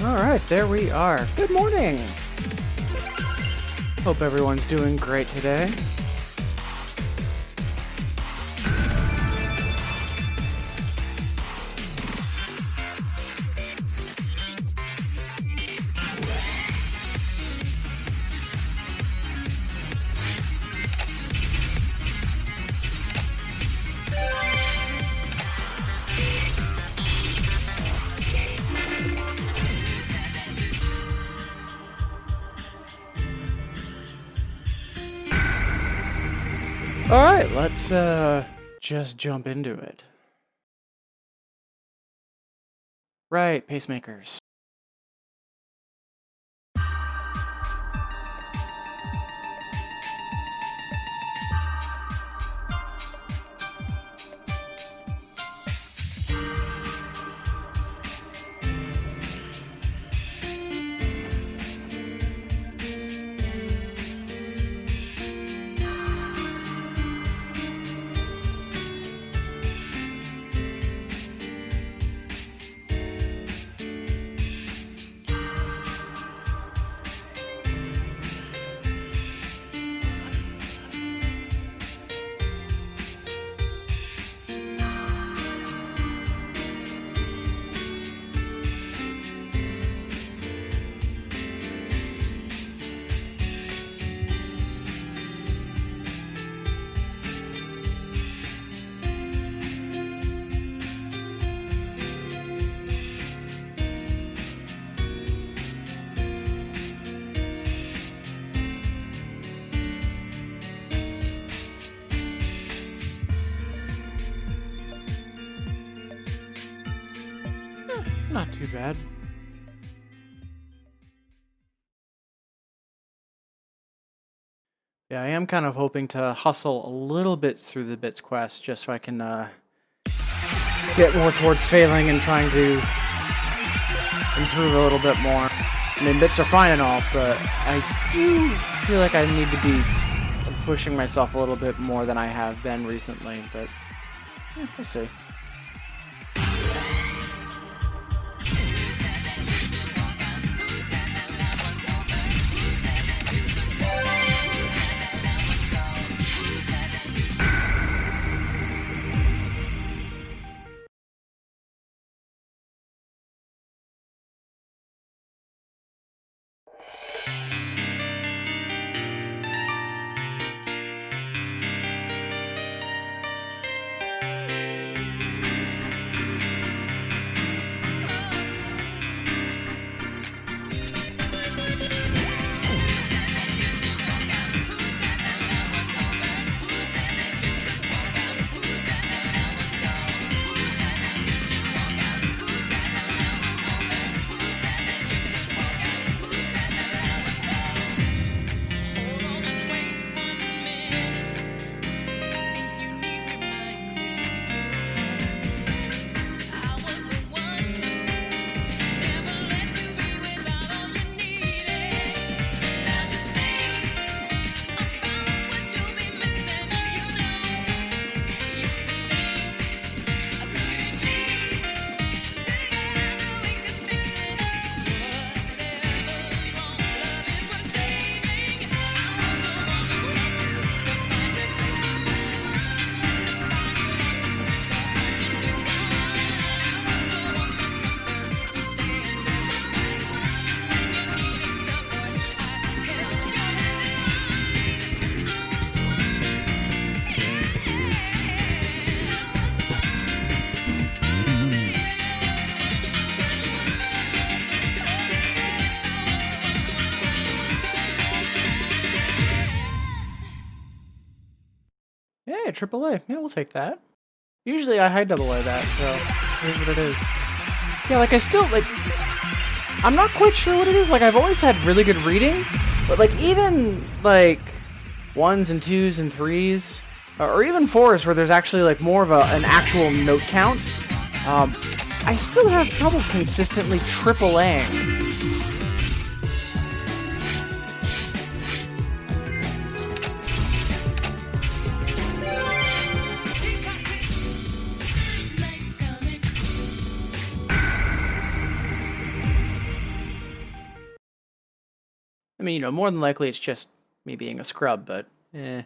Alright, there we are. Good morning! Hope everyone's doing great today. Alright, let's just jump into it. Right, pacemakers. Not too bad. Yeah, I am kind of hoping to hustle a little bit through the bits quest just so I can get more towards failing and trying to improve a little bit more. I mean, bits are fine and all, but I do feel like I need to be pushing myself a little bit more than I have been recently, but yeah, we'll see. Yeah, AAA. Yeah, we'll take that. Usually I high double A that, so here's what it is. Yeah, like I still, like, I'm not quite sure what it is. Like, I've always had really good reading, but like even like 1s and 2s and 3s, or even 4s where there's actually like more of an actual note count, I still have trouble consistently AAAing. mean, you know, more than likely it's just me being a scrub, but eh.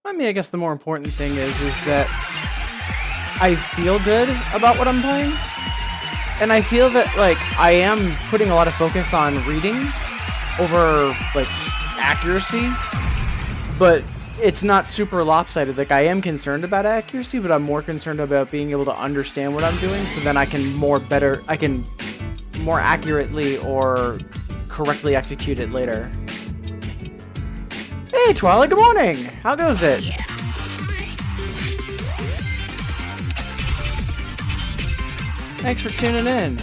I mean, I guess the more important thing is that I feel good about what I'm playing. And I feel that, like, I am putting a lot of focus on reading over, like, accuracy. But it's not super lopsided. Like, I am concerned about accuracy, but I'm more concerned about being able to understand what I'm doing, so then I can more accurately or correctly execute it later. Hey, Twilight, good morning! How goes it? Thanks for tuning in.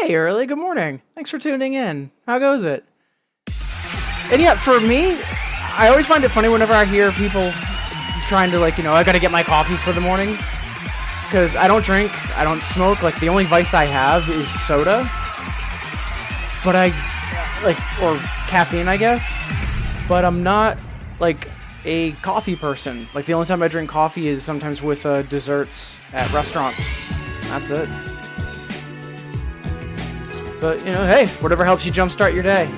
Hey, Early, good morning. Thanks for tuning in. How goes it? And yeah, for me, I always find it funny whenever I hear people trying to, like, you know, I gotta get my coffee for the morning. Because I don't drink, I don't smoke, like, the only vice I have is soda. But like, or caffeine, I guess. But I'm not, like, a coffee person. Like, the only time I drink coffee is sometimes with desserts at restaurants. That's it. But, you know, hey, whatever helps you jumpstart your day.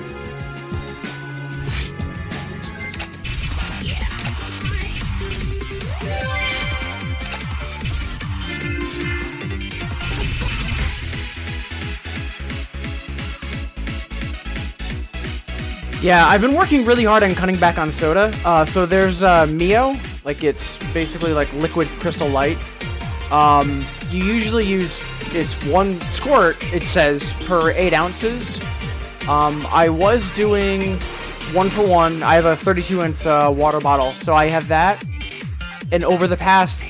Yeah, I've been working really hard on cutting back on soda. So there's Mio, like it's basically like liquid Crystal Light. You usually use, it's 1 squirt, it says, per 8 ounces. I was doing 1 for 1. I have a 32-ounce water bottle, so I have that. And over the past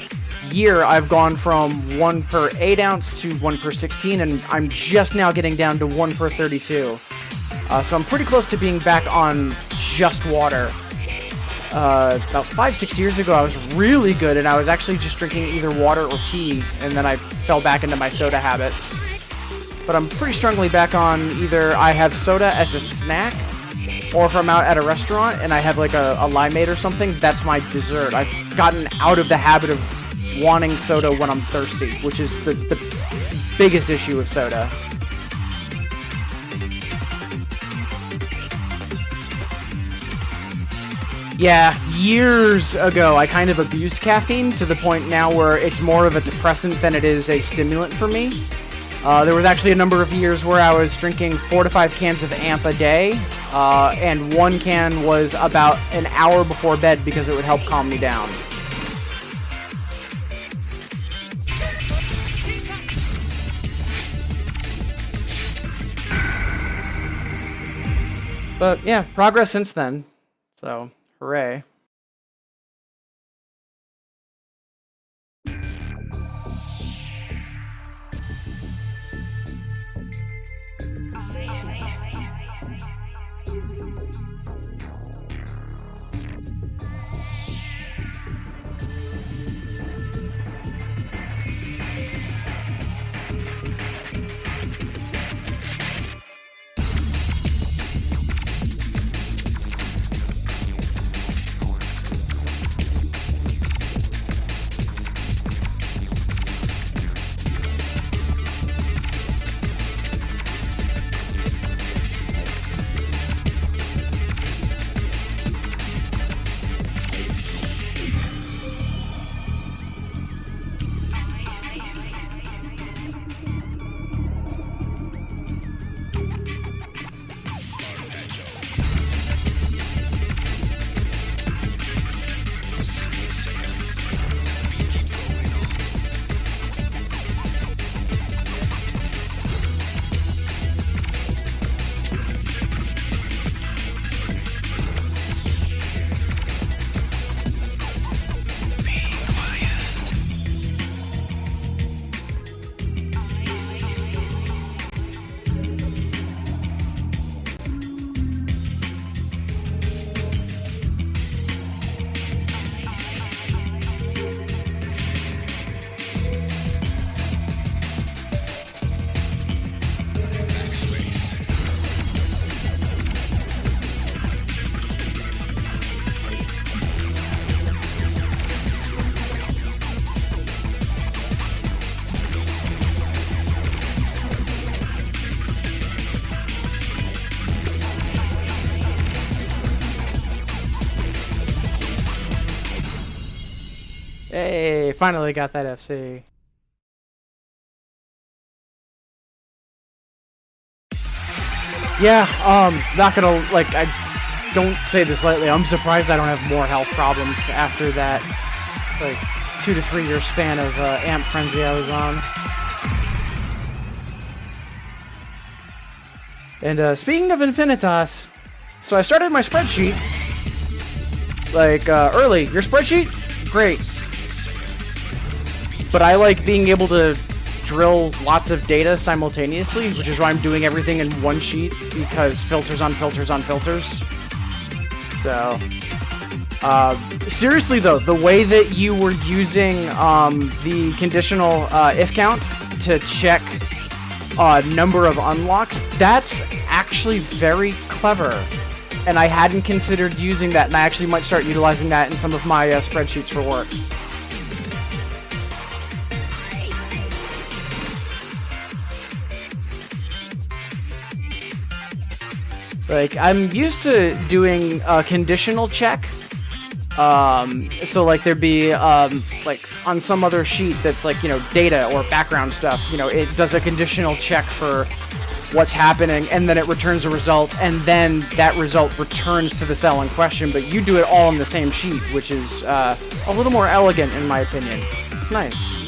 year, I've gone from 1 per 8 ounce to 1 per 16, and I'm just now getting down to 1 per 32. So I'm pretty close to being back on just water. About 5-6 years ago, I was really good, and I was actually just drinking either water or tea, and then I fell back into my soda habits. But I'm pretty strongly back on either I have soda as a snack, or if I'm out at a restaurant and I have like a limeade or something, that's my dessert. I've gotten out of the habit of wanting soda when I'm thirsty, which is the biggest issue with soda. Yeah, years ago, I kind of abused caffeine to the point now where it's more of a depressant than it is a stimulant for me. There was actually a number of years where I was drinking 4 to 5 cans of AMP a day, and 1 can was about an hour before bed because it would help calm me down. But yeah, progress since then, so hooray. Hey, finally got that FC. Yeah, not gonna, like, I don't say this lightly, I'm surprised I don't have more health problems after that, like, 2 to 3 year span of amp frenzy I was on. And speaking of Infinitas, so I started my spreadsheet, like, early. Your spreadsheet? Great. But I like being able to drill lots of data simultaneously, which is why I'm doing everything in one sheet, because filters on filters on filters. So, seriously though, the way that you were using the conditional if count to check number of unlocks, that's actually very clever. And I hadn't considered using that, and I actually might start utilizing that in some of my spreadsheets for work. Like, I'm used to doing a conditional check. So like there'd be, like on some other sheet that's like, you know, data or background stuff, you know, it does a conditional check for what's happening, and then it returns a result, and then that result returns to the cell in question, but you do it all in the same sheet, which is, a little more elegant in my opinion. It's nice.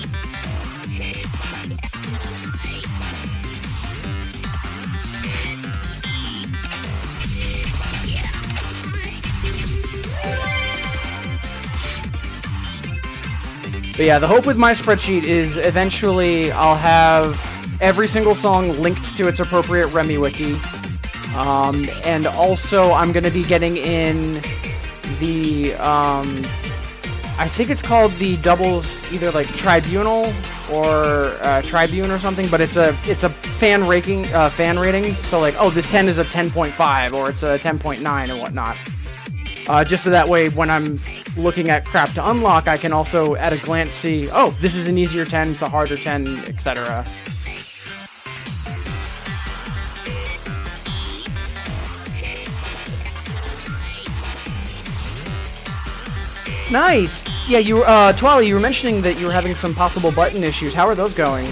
But yeah, the hope with my spreadsheet is eventually I'll have every single song linked to its appropriate Remy wiki. And also I'm going to be getting in the, I think it's called the doubles, either like Tribunal or Tribune or something, but it's a fan ratings. So like, oh, this 10 is a 10.5 or it's a 10.9 and whatnot. Just so that way when I'm looking at crap to unlock, I can also at a glance see, oh, this is an easier 10, it's a harder 10, etc. Nice! Yeah, you Twally, you were mentioning that you were having some possible button issues. How are those going?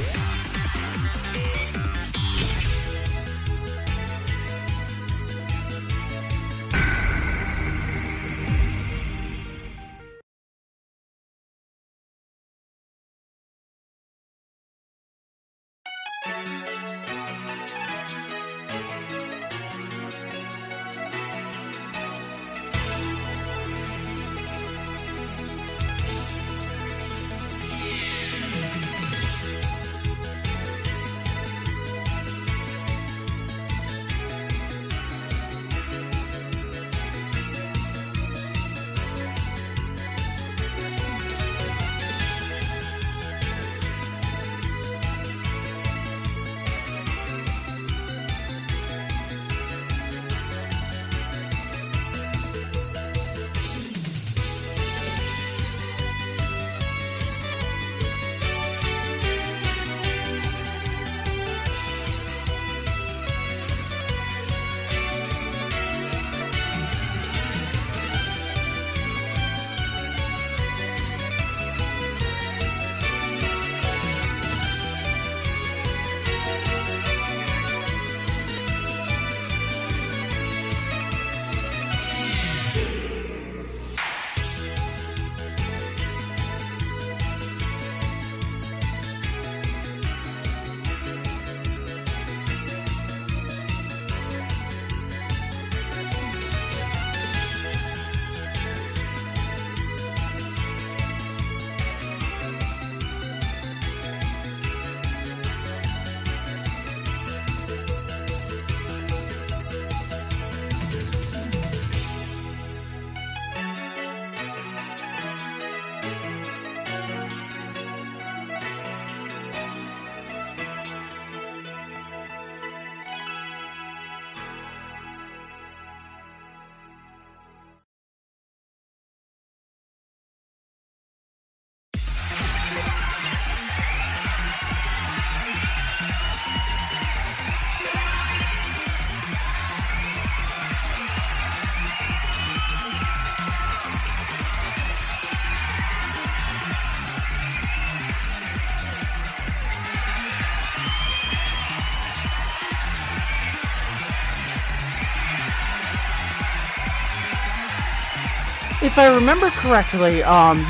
If I remember correctly,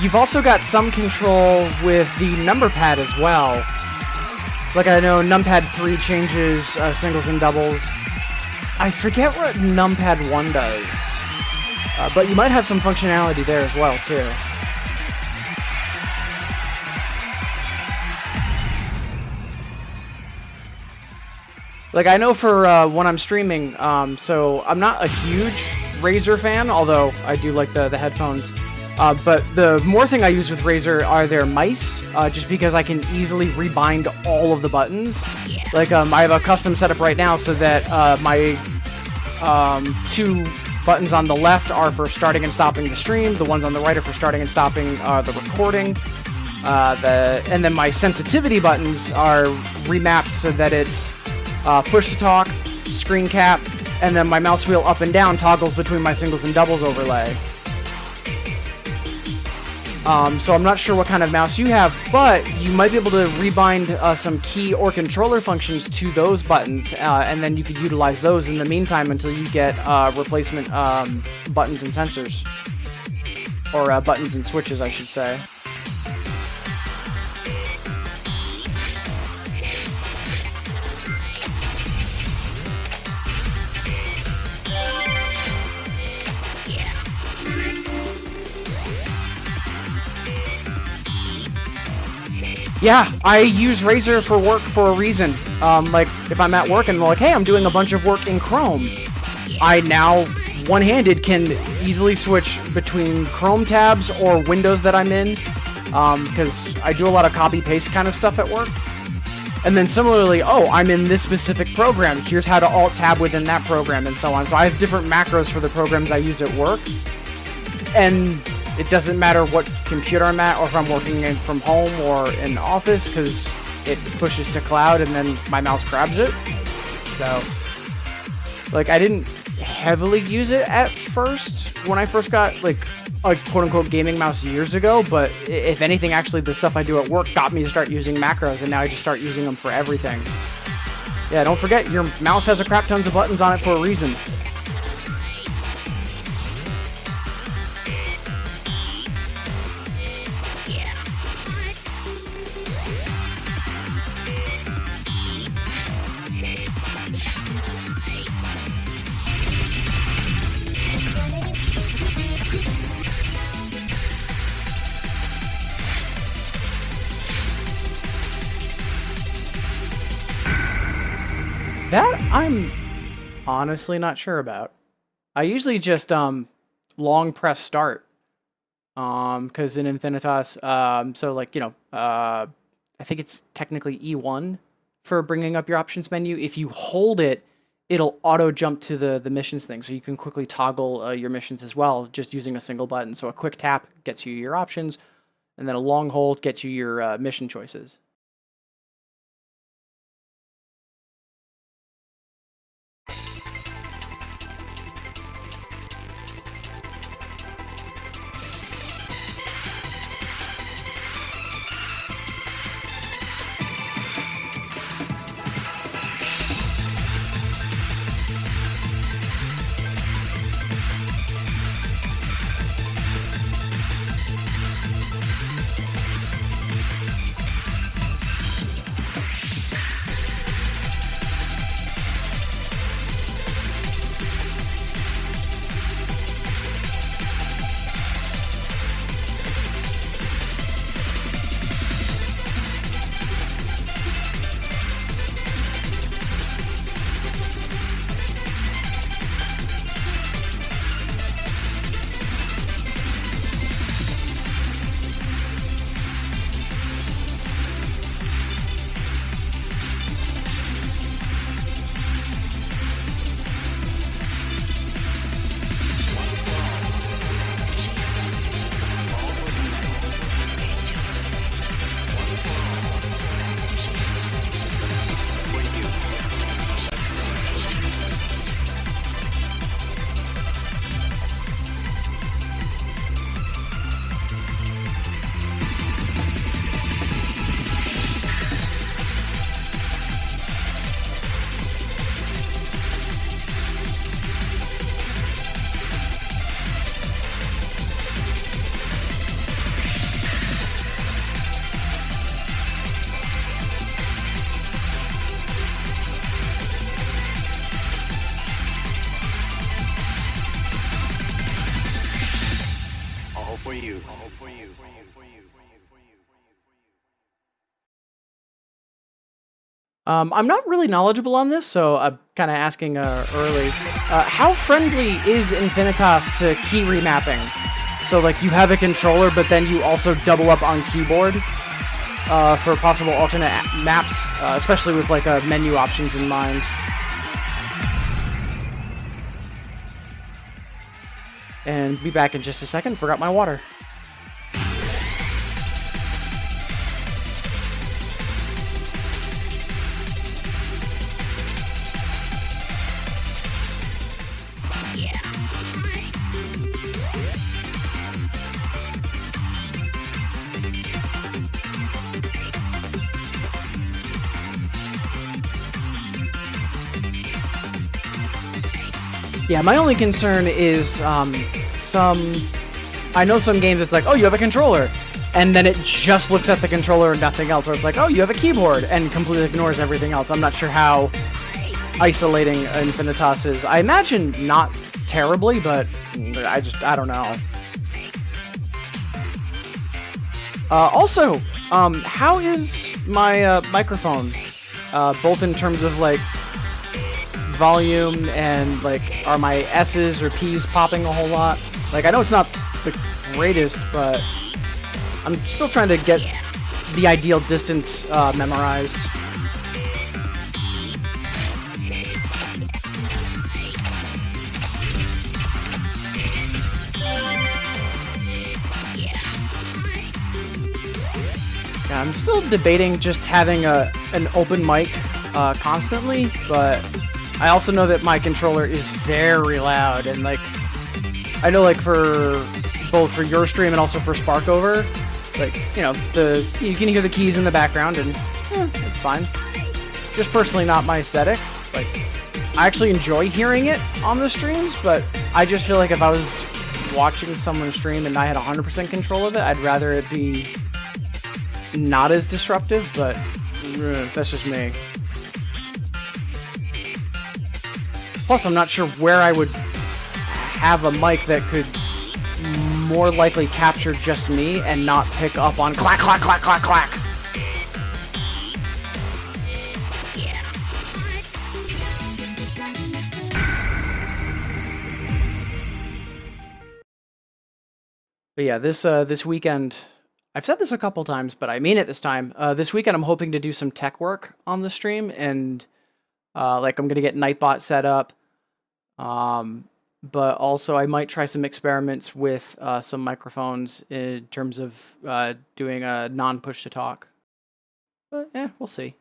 you've also got some control with the number pad as well. Like I know numpad 3 changes singles and doubles. I forget what numpad 1 does. But you might have some functionality there as well, too. Like, I know for when I'm streaming, so I'm not a huge Razer fan, although I do like the headphones. But the more thing I use with Razer are their mice, just because I can easily rebind all of the buttons. Like, I have a custom setup right now so that my 2 buttons on the left are for starting and stopping the stream. The ones on the right are for starting and stopping the recording. And then my sensitivity buttons are remapped so that it's push to talk, screen cap, and then my mouse wheel up and down toggles between my singles and doubles overlay. So I'm not sure what kind of mouse you have, but you might be able to rebind some key or controller functions to those buttons, and then you could utilize those in the meantime until you get replacement buttons and sensors. Or buttons and switches, I should say. Yeah, I use Razer for work for a reason. Like, if I'm at work and I'm like, hey, I'm doing a bunch of work in Chrome, I now, one-handed, can easily switch between Chrome tabs or windows that I'm in, because I do a lot of copy-paste kind of stuff at work. And then similarly, oh, I'm in this specific program, here's how to alt-tab within that program, and so on. So I have different macros for the programs I use at work, and it doesn't matter what computer I'm at, or if I'm working from home or in the office, because it pushes to cloud and then my mouse grabs it. So, like, I didn't heavily use it at first when I first got, like, a quote-unquote gaming mouse years ago, but if anything, actually, the stuff I do at work got me to start using macros, and now I just start using them for everything. Yeah, don't forget, your mouse has a crap tons of buttons on it for a reason. That I'm honestly not sure about. I usually just long press start, because in Infinitas, so like, you know, I think it's technically E1 for bringing up your options menu. If you hold it, it'll auto jump to the missions thing, so you can quickly toggle your missions as well just using a single button. So a quick tap gets you your options, and then a long hold gets you your mission choices. I'm not really knowledgeable on this, so I'm kind of asking early. How friendly is Infinitas to key remapping? So, like, you have a controller, but then you also double up on keyboard? for possible alternate maps, especially with like menu options in mind. And be back in just a second. Forgot my water. Yeah, my only concern is I know some games it's like, oh, you have a controller, and then it just looks at the controller and nothing else, or it's like, oh, you have a keyboard, and completely ignores everything else. I'm not sure how isolating Infinitas is. I imagine not terribly, but I don't know. Also, how is my microphone? Both in terms of like volume and like, are my S's or P's popping a whole lot? Like, I know it's not the greatest, but I'm still trying to get the ideal distance memorized. Yeah, I'm still debating just having an open mic constantly, but I also know that my controller is very loud, and like, I know like for both for your stream and also for Sparkover, like, you know, you can hear the keys in the background, and it's fine. Just personally not my aesthetic. Like, I actually enjoy hearing it on the streams, but I just feel like if I was watching someone stream and I had 100% control of it, I'd rather it be not as disruptive, but that's just me. Plus, I'm not sure where I would have a mic that could more likely capture just me and not pick up on clack, clack, clack, clack, clack. But yeah, this weekend, I've said this a couple times, but I mean it this time. This weekend, I'm hoping to do some tech work on the stream, and like, I'm gonna get Nightbot set up, but also I might try some experiments with some microphones in terms of doing a non-push to talk. But we'll see.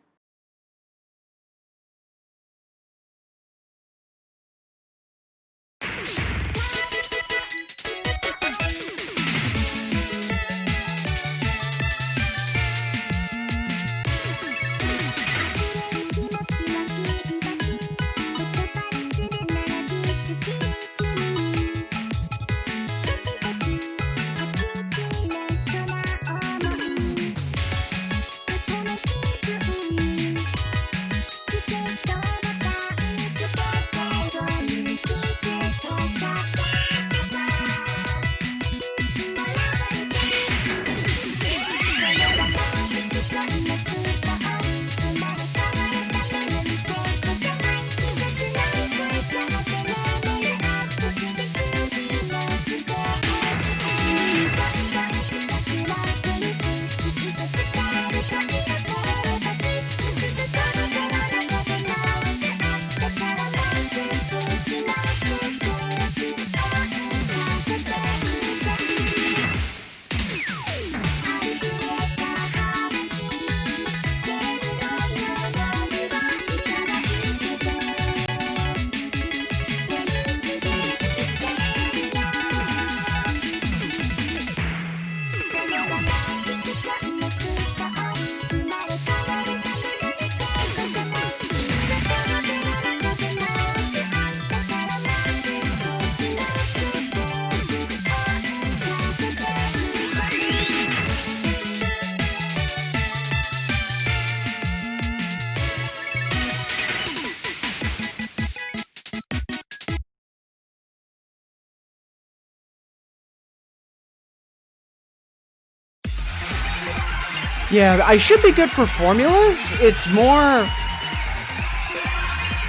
Yeah, I should be good for formulas. It's more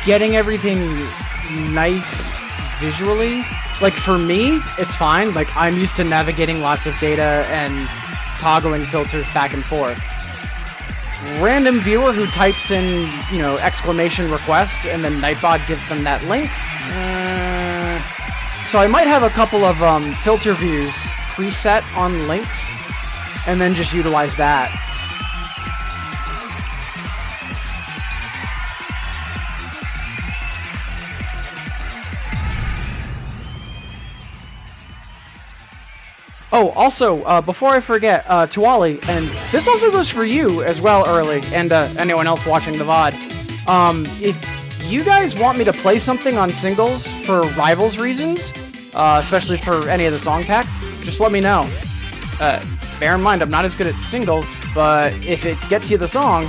getting everything nice visually. Like, for me, it's fine. Like, I'm used to navigating lots of data and toggling filters back and forth. random viewer who types in, you know, exclamation request, and then Nightbot gives them that link. So I might have a couple of filter views preset on links, and then just utilize that. Oh, also, before I forget, Tuali, and this also goes for you as well, Early, and anyone else watching the VOD. If you guys want me to play something on singles for Rivals reasons, especially for any of the song packs, just let me know. Bear in mind, I'm not as good at singles, but if it gets you the song,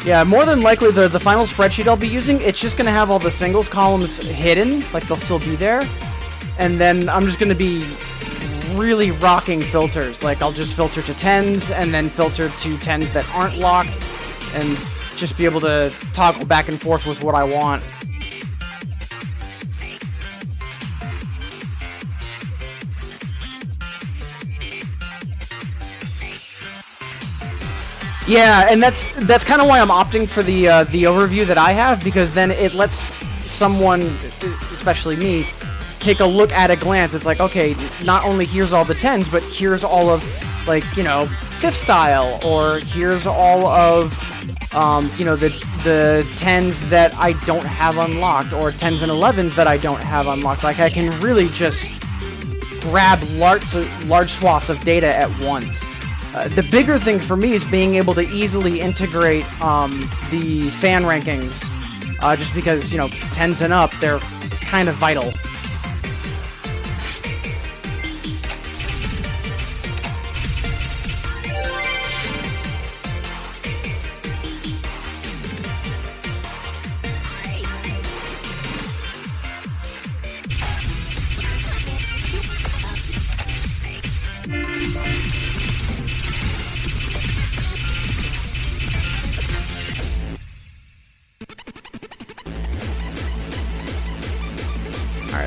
Yeah, more than likely, the final spreadsheet I'll be using, it's just going to have all the singles columns hidden, like they'll still be there, and then I'm just going to be really rocking filters. Like, I'll just filter to 10s, and then filter to 10s that aren't locked, and just be able to toggle back and forth with what I want. Yeah, and that's kind of why I'm opting for the overview that I have, because then it lets someone, especially me, take a look at a glance. It's like, okay, not only here's all the 10s, but here's all of, like, you know, 5th style, or here's all of, you know, the 10s that I don't have unlocked, or 10s and 11s that I don't have unlocked. Like, I can really just grab large swaths of data at once. The bigger thing for me is being able to easily integrate the fan rankings, just because, you know, 10s and up, they're kind of vital.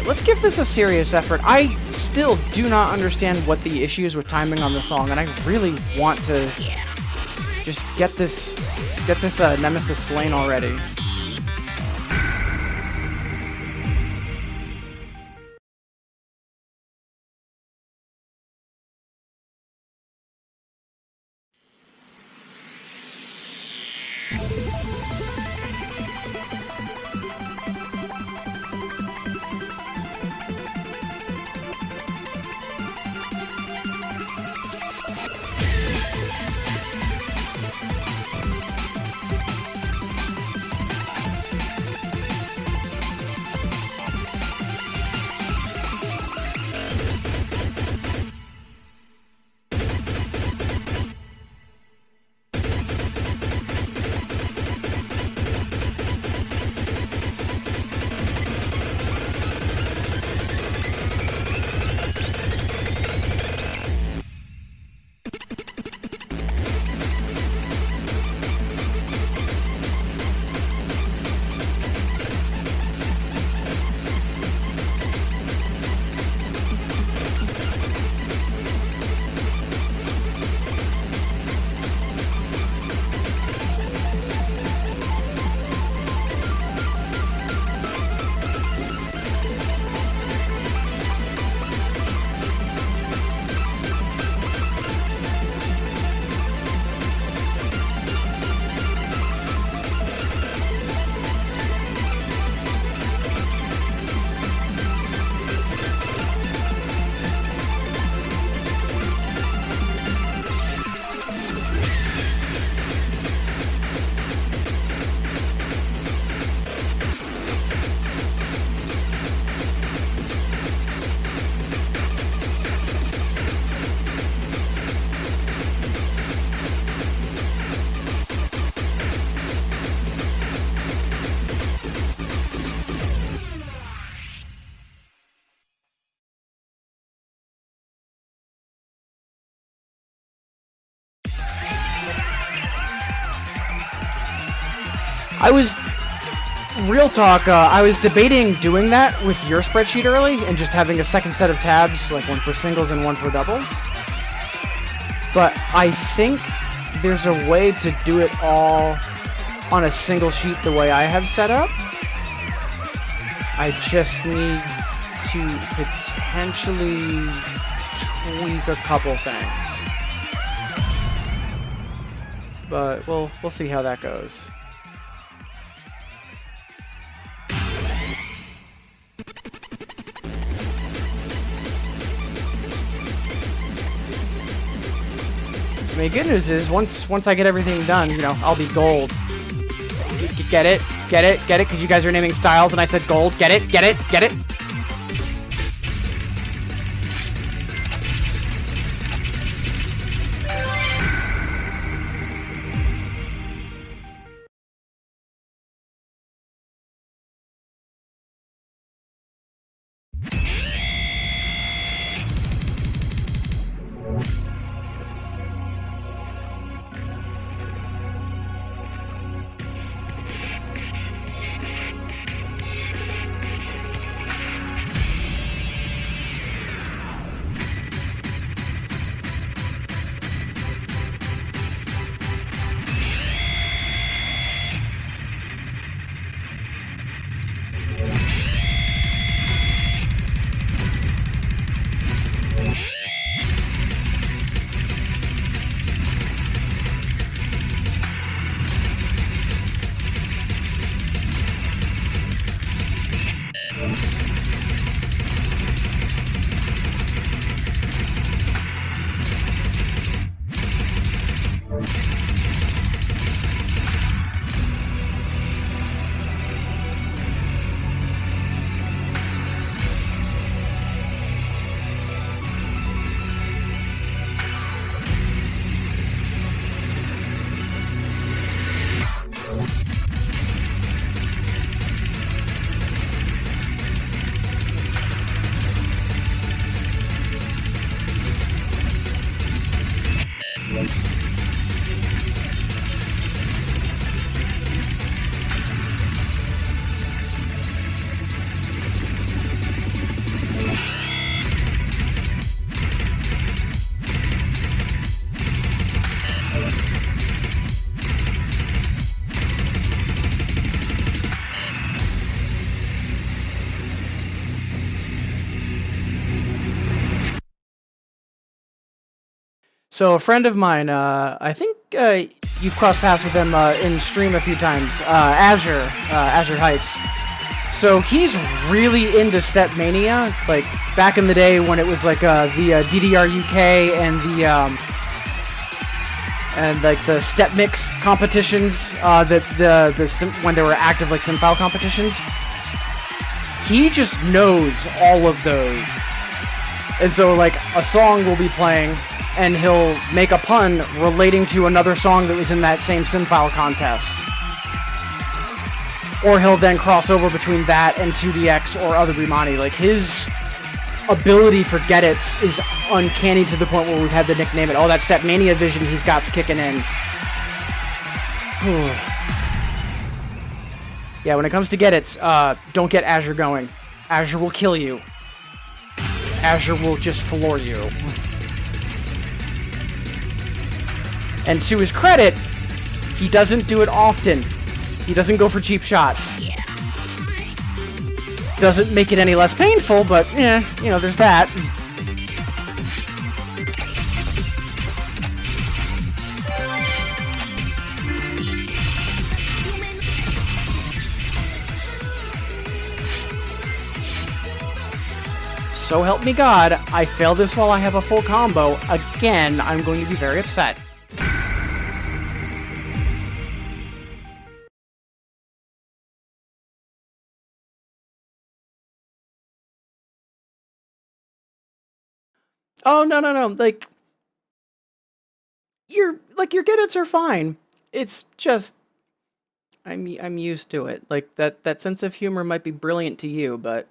Let's give this a serious effort. I still do not understand what the issue is with timing on the song, and I really want to just get this Nemesis slain already. Real talk, I was debating doing that with your spreadsheet early and just having a second set of tabs, like one for singles and one for doubles. But I think there's a way to do it all on a single sheet the way I have set up. I just need to potentially tweak a couple things. But we'll see how that goes. I mean, good news is once I get everything done, you know, I'll be gold. Get it? Get it? Get it? Because you guys are naming styles and I said gold. Get it? Get it? Get it? So a friend of mine, I think you've crossed paths with him in stream a few times, Azure Heights. So he's really into Step Mania, like back in the day when it was like the DDR UK and the Step Mix competitions, when there were active like SimFile competitions. He just knows all of those, and so like a song will be playing, and he'll make a pun relating to another song that was in that same SimFile contest. Or he'll then cross over between that and 2DX or other Brimani. Like, his ability for get-its is uncanny to the point where we've had to nickname it. Oh, that Step Mania vision he's got's kicking in. Yeah, when it comes to get-its, don't get Azure going. Azure will kill you. Azure will just floor you. And to his credit, he doesn't do it often. He doesn't go for cheap shots. Doesn't make it any less painful, but, you know, there's that. So help me God, I fail this while I have a full combo. Again, I'm going to be very upset. Oh, no. Like, your get-its are fine. It's just, I'm used to it. Like, that sense of humor might be brilliant to you, but...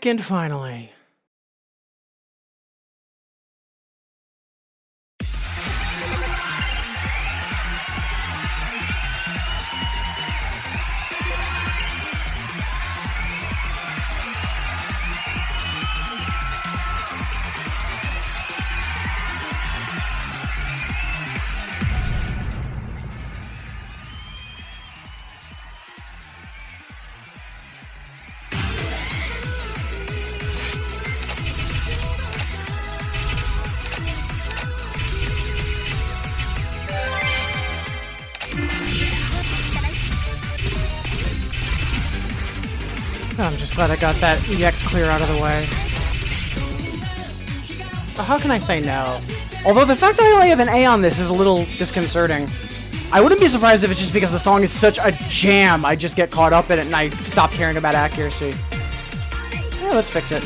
weekend finally. I'm just glad I got that EX clear out of the way. But how can I say no? Although the fact that I only have an A on this is a little disconcerting. I wouldn't be surprised if it's just because the song is such a jam, I just get caught up in it and I stop caring about accuracy. Yeah, let's fix it.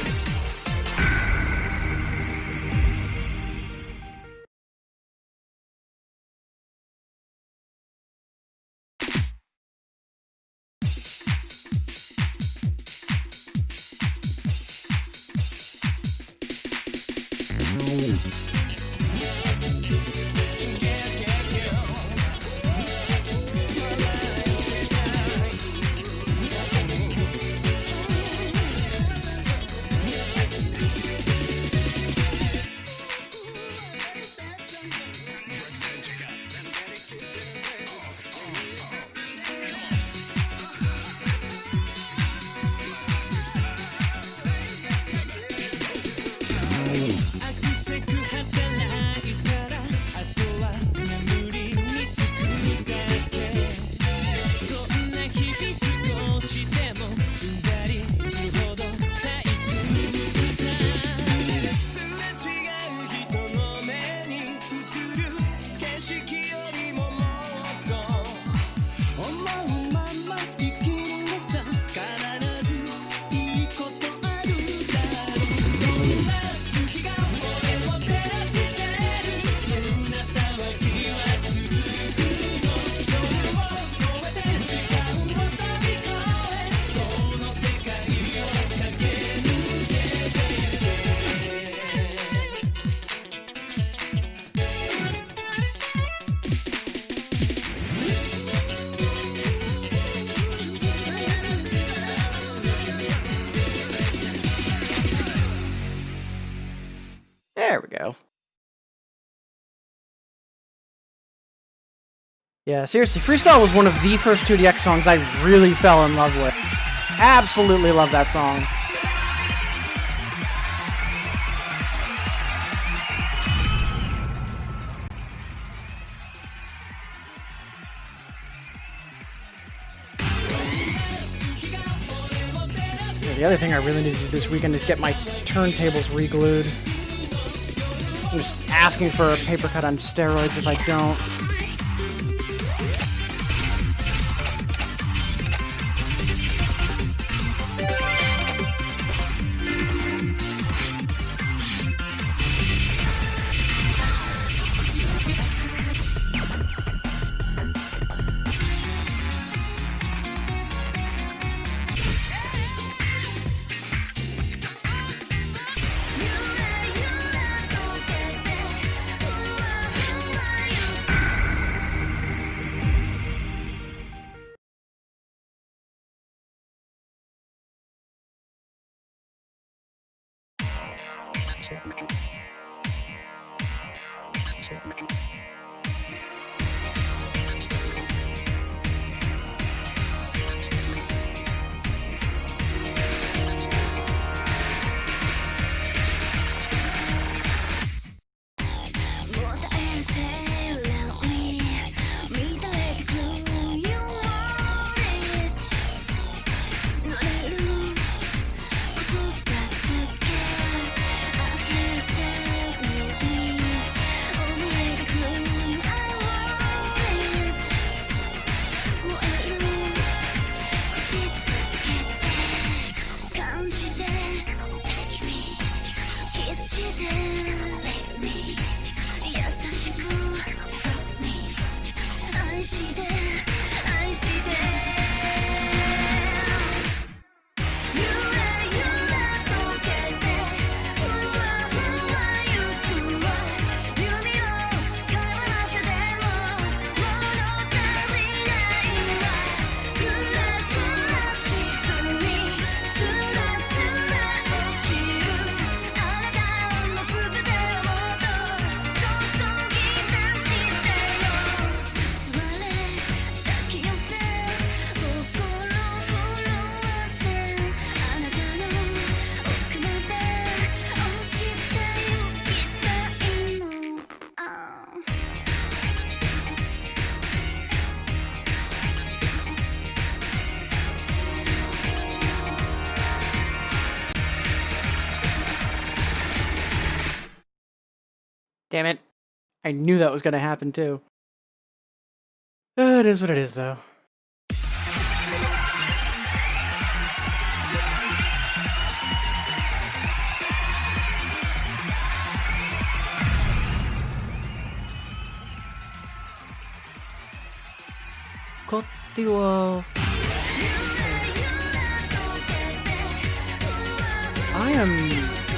There we go. Yeah, seriously, Freestyle was one of the first 2DX songs I really fell in love with. Absolutely love that song. Yeah, the other thing I really need to do this weekend is get my turntables re-glued. I'm just asking for a paper cut on steroids if I don't. Damn it. I knew that was gonna happen too. It is what it is, though. Konnichiwa.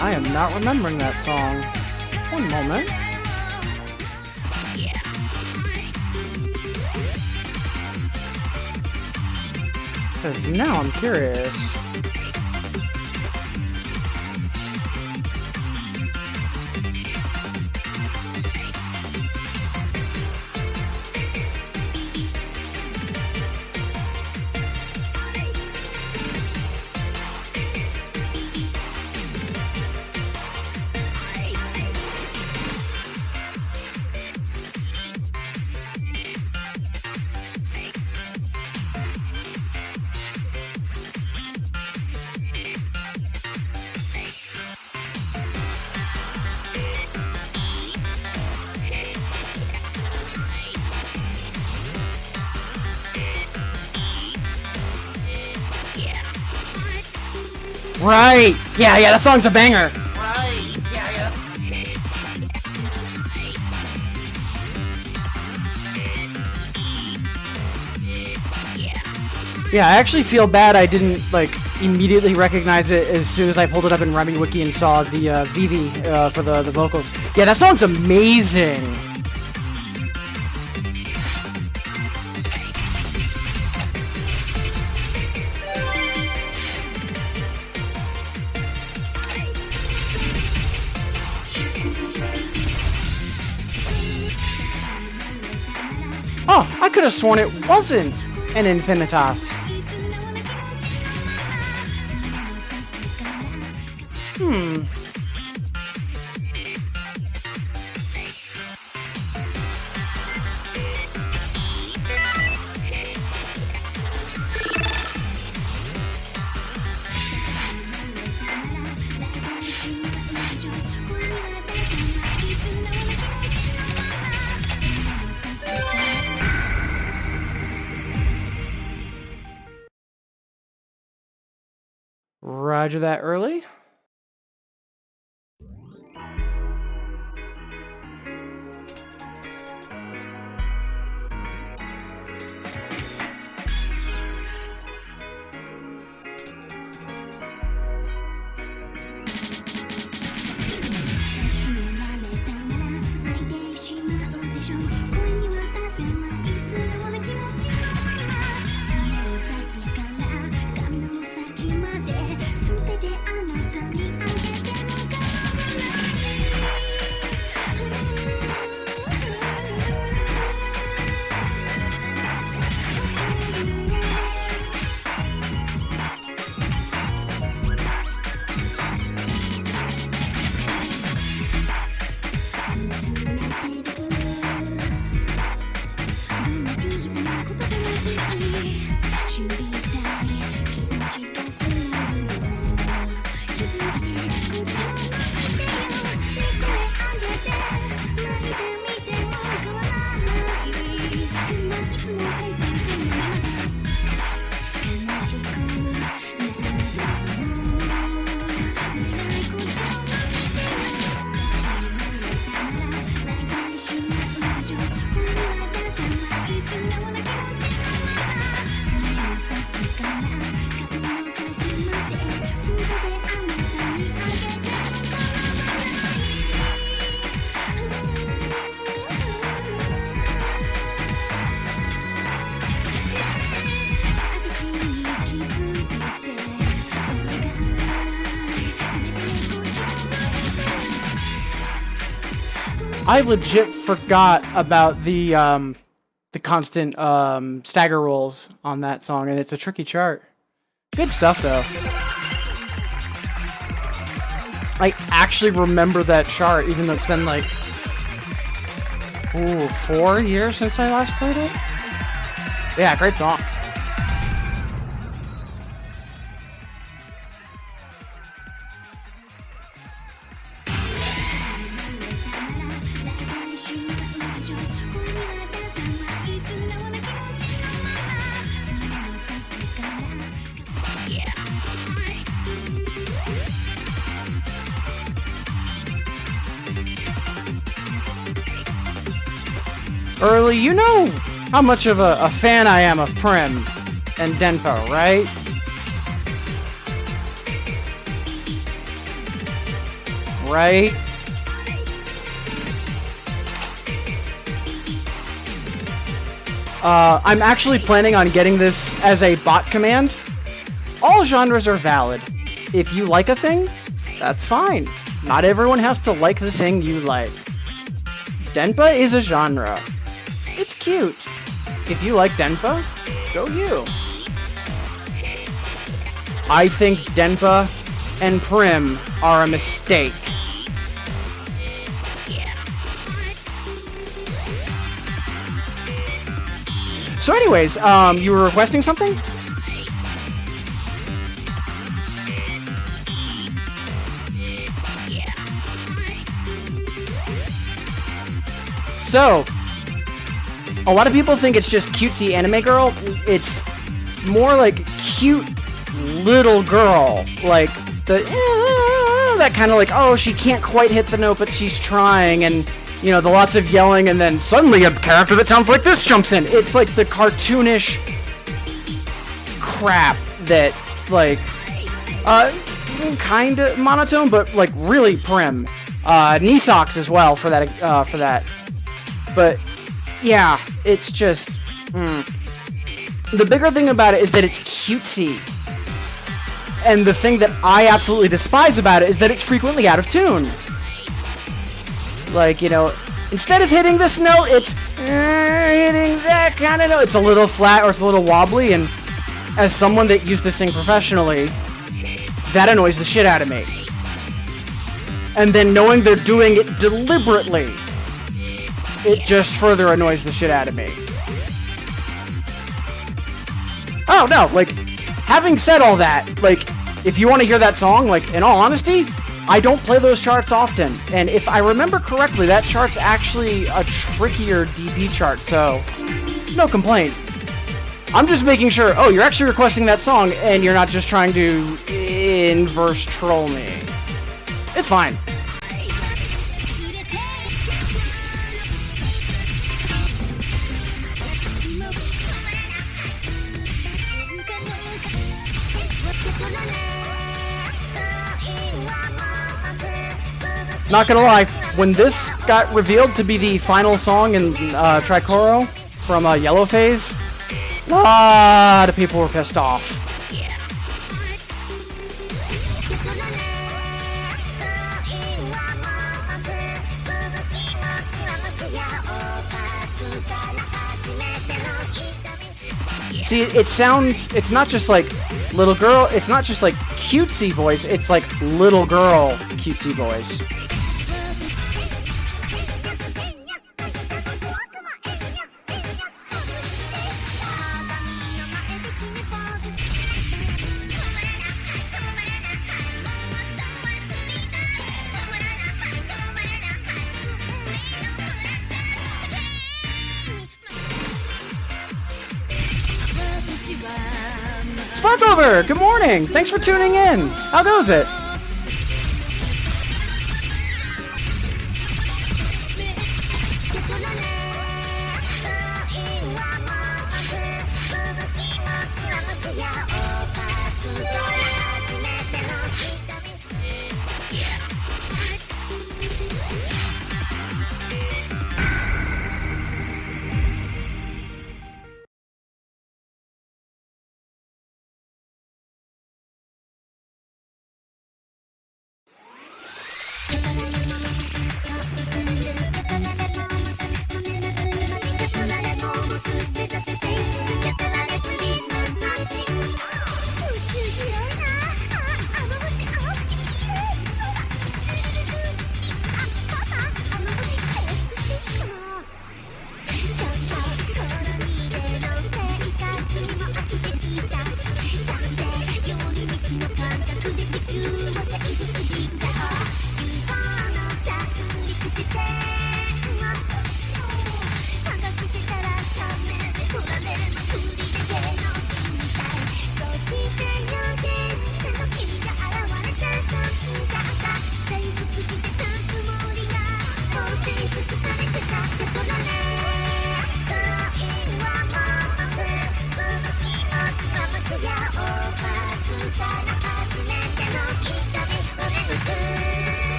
I am not remembering that song. One moment. Because now I'm curious. Right! Yeah, that song's a banger! Right! Yeah, I actually feel bad I didn't, like, immediately recognize it as soon as I pulled it up in Remy Wiki and saw the, Vivi, for the vocals. Yeah, that song's amazing! Oh, I could have sworn it wasn't an Infinitas. Roger that early. I legit forgot about the constant stagger rolls on that song, and it's a tricky chart. Good stuff, though. I actually remember that chart, even though it's been like 4 years since I last played it. Yeah, great song. Early, you know how much of a fan I am of Prim and Denpa, right? Right? I'm actually planning on getting this as a bot command. All genres are valid. If you like a thing, that's fine. Not everyone has to like the thing you like. Denpa is a genre. It's cute. If you like Denpa, go you. I think Denpa and Prim are a mistake. So anyways, you were requesting something? So, a lot of people think it's just cutesy anime girl. It's more like cute little girl. Like, that kind of like, oh, she can't quite hit the note, but she's trying, and, you know, the lots of yelling, and then suddenly a character that sounds like this jumps in. It's like the cartoonish crap that, like, kind of monotone, but, like, really prim. Knee socks as well for that. But, yeah, it's just... The bigger thing about it is that it's cutesy. And the thing that I absolutely despise about it is that it's frequently out of tune. Like, you know, instead of hitting this note, it's hitting that kind of note. It's a little flat or it's a little wobbly, and as someone that used to sing professionally, that annoys the shit out of me. And then knowing they're doing it deliberately, it just further annoys the shit out of me. Oh, no, like, having said all that, like, if you want to hear that song, like, in all honesty, I don't play those charts often. And if I remember correctly, that chart's actually a trickier DP chart, so no complaints. I'm just making sure, oh, you're actually requesting that song, and you're not just trying to inverse troll me. It's fine. Not gonna lie, when this got revealed to be the final song in Tricoro from Yellow Phase, a lot of people were pissed off. See, it's not just like little girl, it's not just like cutesy voice, it's like little girl cutesy voice. Sparkover, good morning. Thanks for tuning in. How goes it?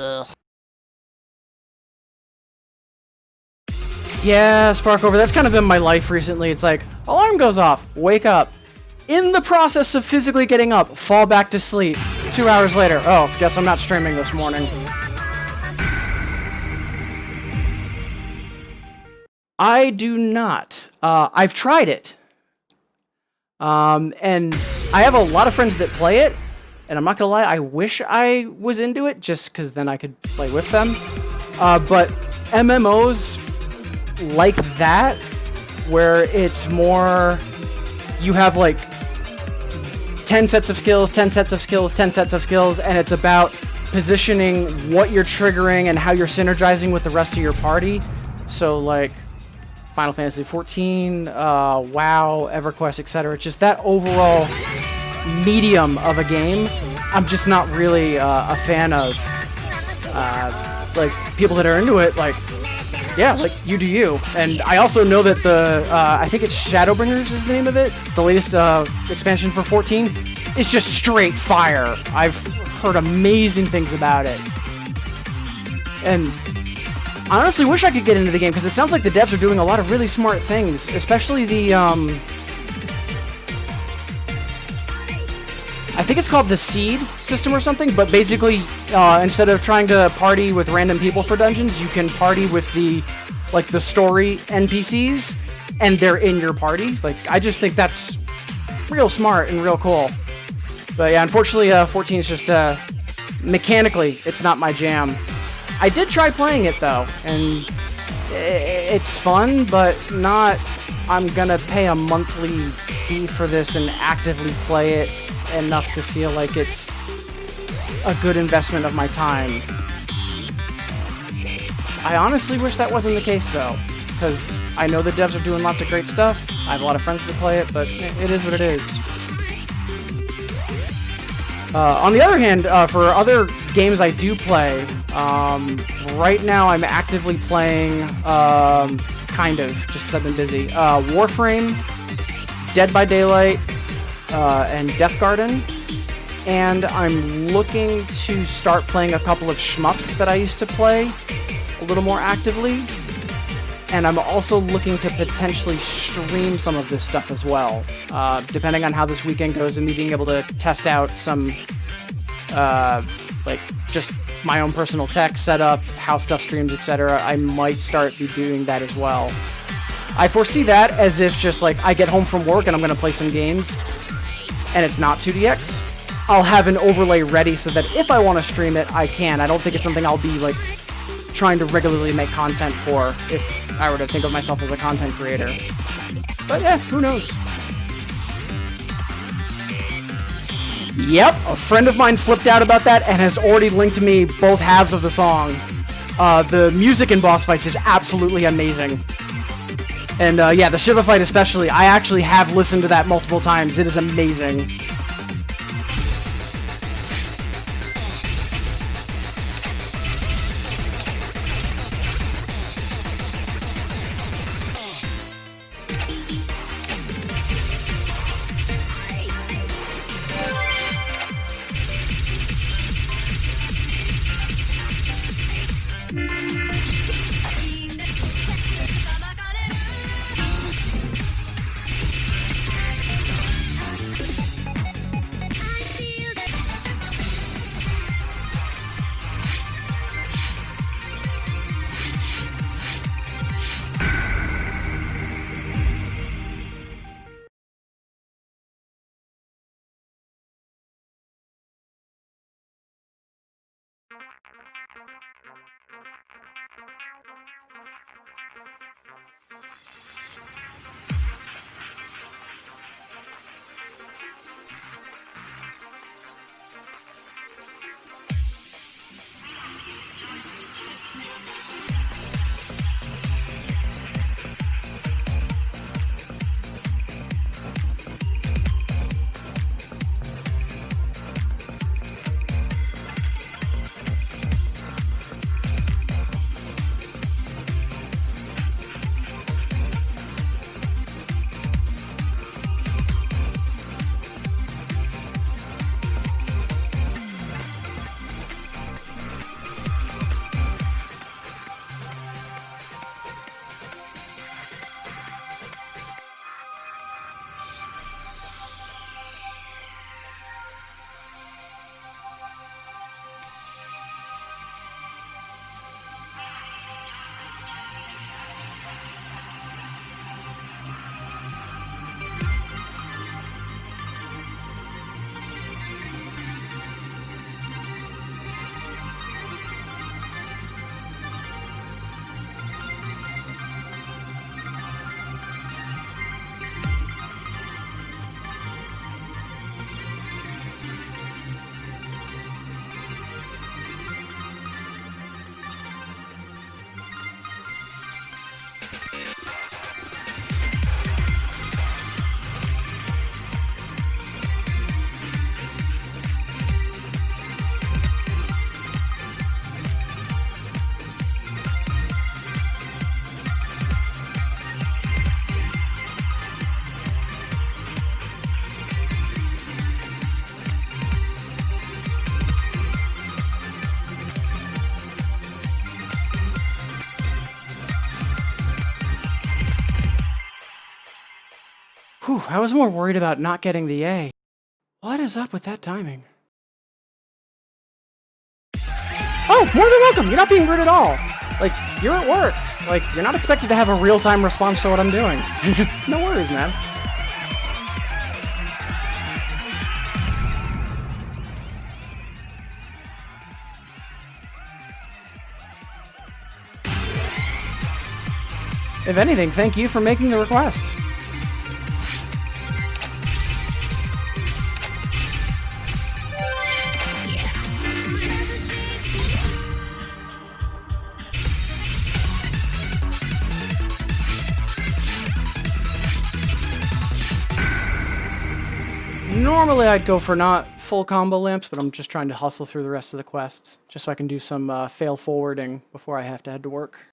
Ugh. Yeah, Sparkover, that's kind of been my life recently. It's like, alarm goes off, wake up. In the process of physically getting up, fall back to sleep. 2 hours later, oh, guess I'm not streaming this morning. I do not. I've tried it. And I have a lot of friends that play it, and I'm not gonna lie, I wish I was into it, just because then I could play with them. But MMOs like that, where it's more, you have like 10 sets of skills, 10 sets of skills, 10 sets of skills, and it's about positioning what you're triggering and how you're synergizing with the rest of your party. So like Final Fantasy XIV, WoW, EverQuest, etc. Just that overall medium of a game, I'm just not really a fan of. Like, people that are into it, like, yeah, like, you do you. And I also know that the, I think it's Shadowbringers is the name of it, the latest expansion for 14, is just straight fire. I've heard amazing things about it. And I honestly wish I could get into the game, because it sounds like the devs are doing a lot of really smart things, especially the, I think it's called the Seed system or something, but basically, instead of trying to party with random people for dungeons, you can party with the, like, the story NPCs, and they're in your party. Like, I just think that's real smart and real cool. But yeah, unfortunately, 14 is just, mechanically, it's not my jam. I did try playing it, though, and it's fun, but not, I'm gonna pay a monthly fee for this and actively play it enough to feel like it's a good investment of my time. I honestly wish that wasn't the case, though, because I know the devs are doing lots of great stuff. I have a lot of friends that play it, but it is what it is. On the other hand, for other games I do play, right now I'm actively playing, kind of, just because I've been busy, Warframe, Dead by Daylight, and Death Garden, and I'm looking to start playing a couple of shmups that I used to play a little more actively, and I'm also looking to potentially stream some of this stuff as well, depending on how this weekend goes and me being able to test out some, like, just my own personal tech setup, how stuff streams, etc. I might start be doing that as well. I foresee that as if just, like, I get home from work and I'm going to play some games, and it's not 2DX, I'll have an overlay ready so that if I want to stream it, I can. I don't think it's something I'll be, like, trying to regularly make content for if I were to think of myself as a content creator. But yeah, who knows? Yep, a friend of mine flipped out about that and has already linked me both halves of the song. The music in boss fights is absolutely amazing. And yeah, the Shiva fight especially, I actually have listened to that multiple times. It is amazing. Whew, I was more worried about not getting the A. What is up with that timing? Oh, more than welcome! You're not being rude at all! Like, you're at work. Like, you're not expected to have a real-time response to what I'm doing. No worries, man. If anything, thank you for making the request. Normally I'd go for not full combo lamps, but I'm just trying to hustle through the rest of the quests, just so I can do some fail forwarding before I have to head to work.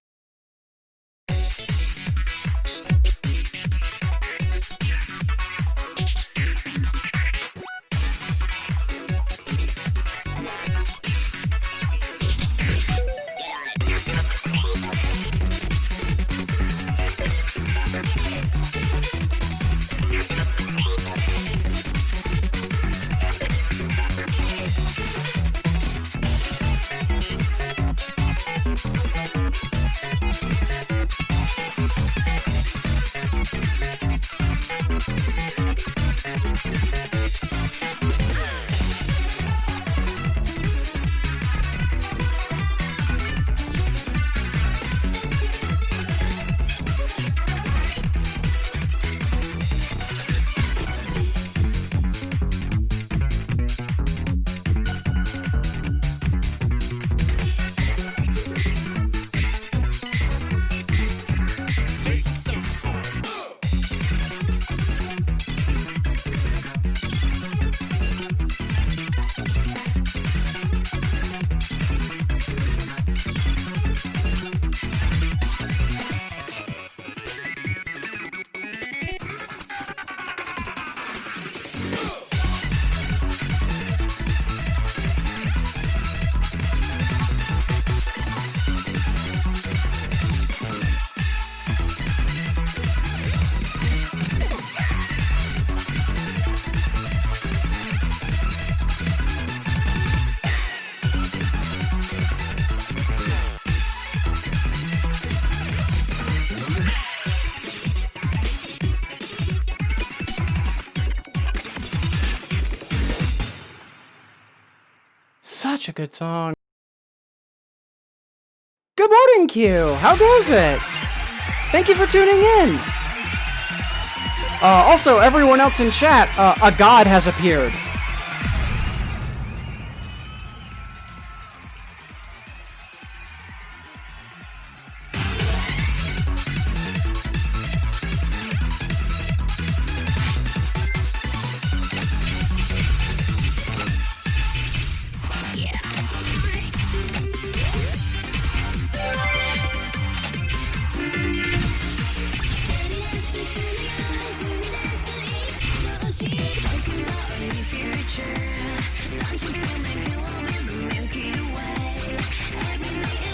Such a good song. Good morning, Q! How goes it? Thank you for tuning in! Also, everyone else in chat, a god has appeared.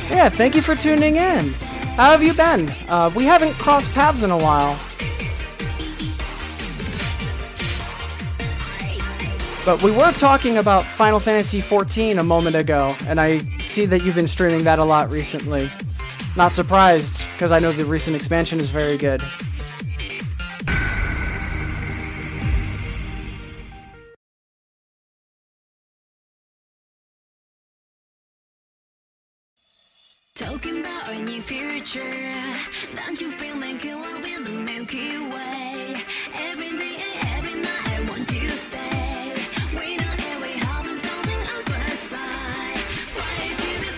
Yeah, thank you for tuning in. How have you been? We haven't crossed paths in a while. But we were talking about Final Fantasy XIV a moment ago, and I see that you've been streaming that a lot recently. Not surprised, because I know the recent expansion is very good. Talking about a new future, don't you feel like you are in the Milky Way? Every day and every night I want to stay. We don't ever having something on first sight. Fly to the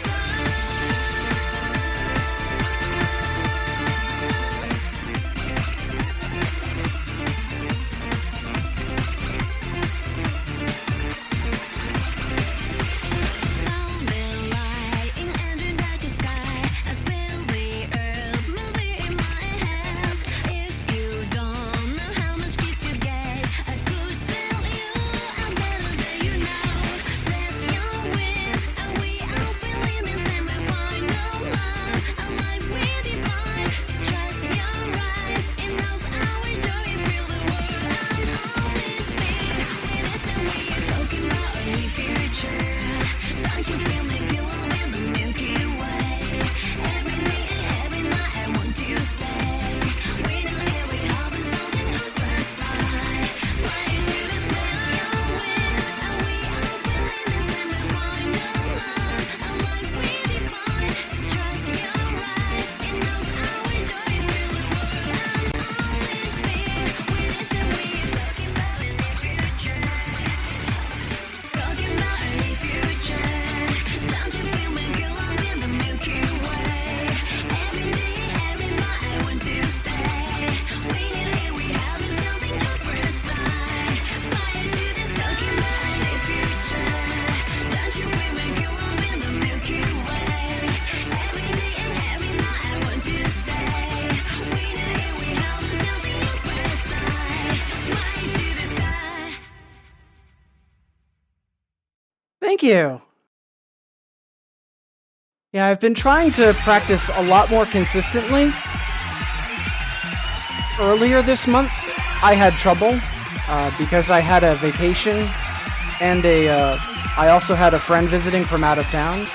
Sounding like in under dark sky. I feel the earth moving in my hands. If you don't know how much future. Don't you feel me glowing in the Milky Way? Every day and every night I want to stay. We know here we have something at first sight. Fly to the stars, your wings, and we are feeling the same. We find no love, a life we define. Trust your eyes, it knows our joy will the world and always be. We listen, we talking about a new future. Talking about a new future. Don't you feel me glowing in the Milky Way? Every day, every night I want to stay. We need here, we have something at first sight. Fly to the talking about a new future. Don't you feel me glowing in the Milky Way? Every day and every night I want to stay. We need here, we have something at first sight. Fly to the sky. Thank you. Yeah, I've been trying to practice a lot more consistently. Earlier this month, I had trouble because I had a vacation and I also had a friend visiting from out of town.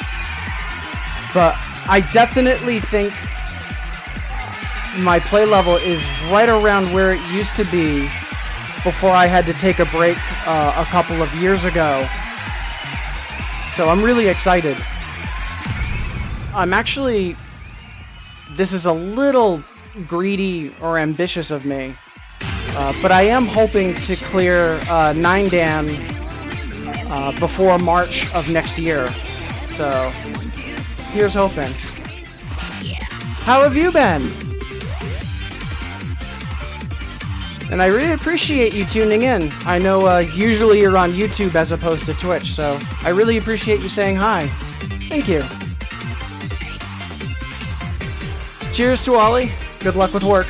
But I definitely think my play level is right around where it used to be before I had to take a break a couple of years ago. So I'm really excited. I'm actually... This is a little greedy or ambitious of me, but I am hoping to clear 9 Dan before March of next year. So, here's hoping. How have you been? And I really appreciate you tuning in. I know usually you're on YouTube as opposed to Twitch, so I really appreciate you saying hi. Thank you. Cheers to Ollie. Good luck with work.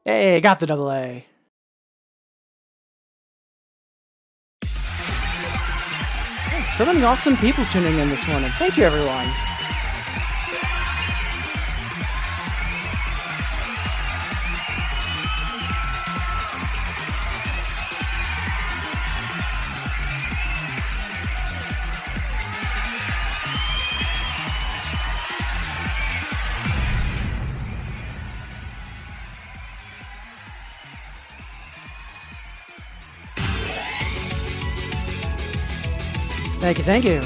Hey, got the double A. Hey, so many awesome people tuning in this morning. Thank you, everyone. Thank you, thank you.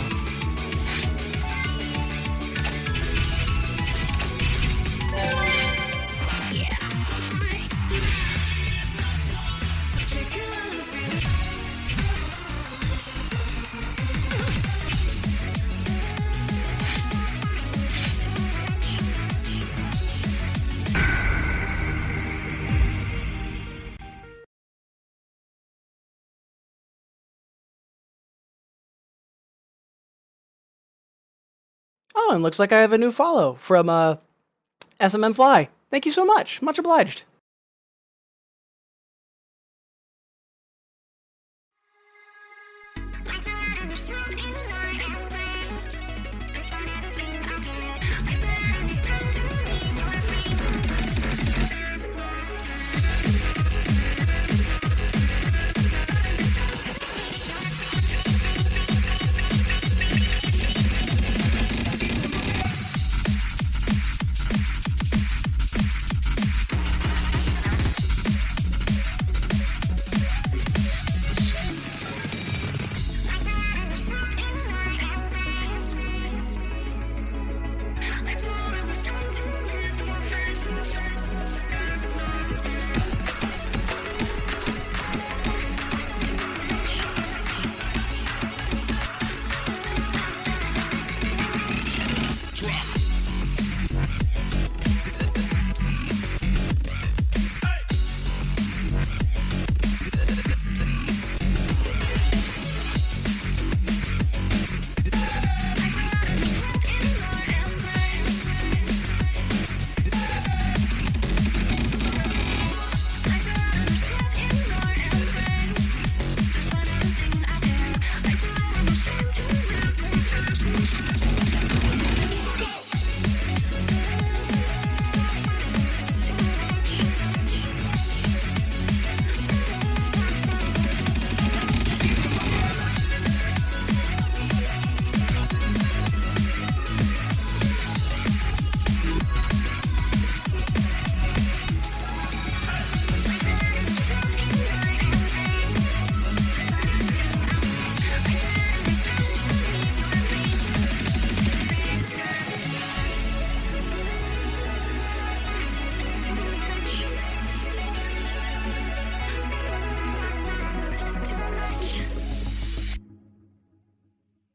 Oh, and looks like I have a new follow from SMM Fly. Thank you so much. Much obliged.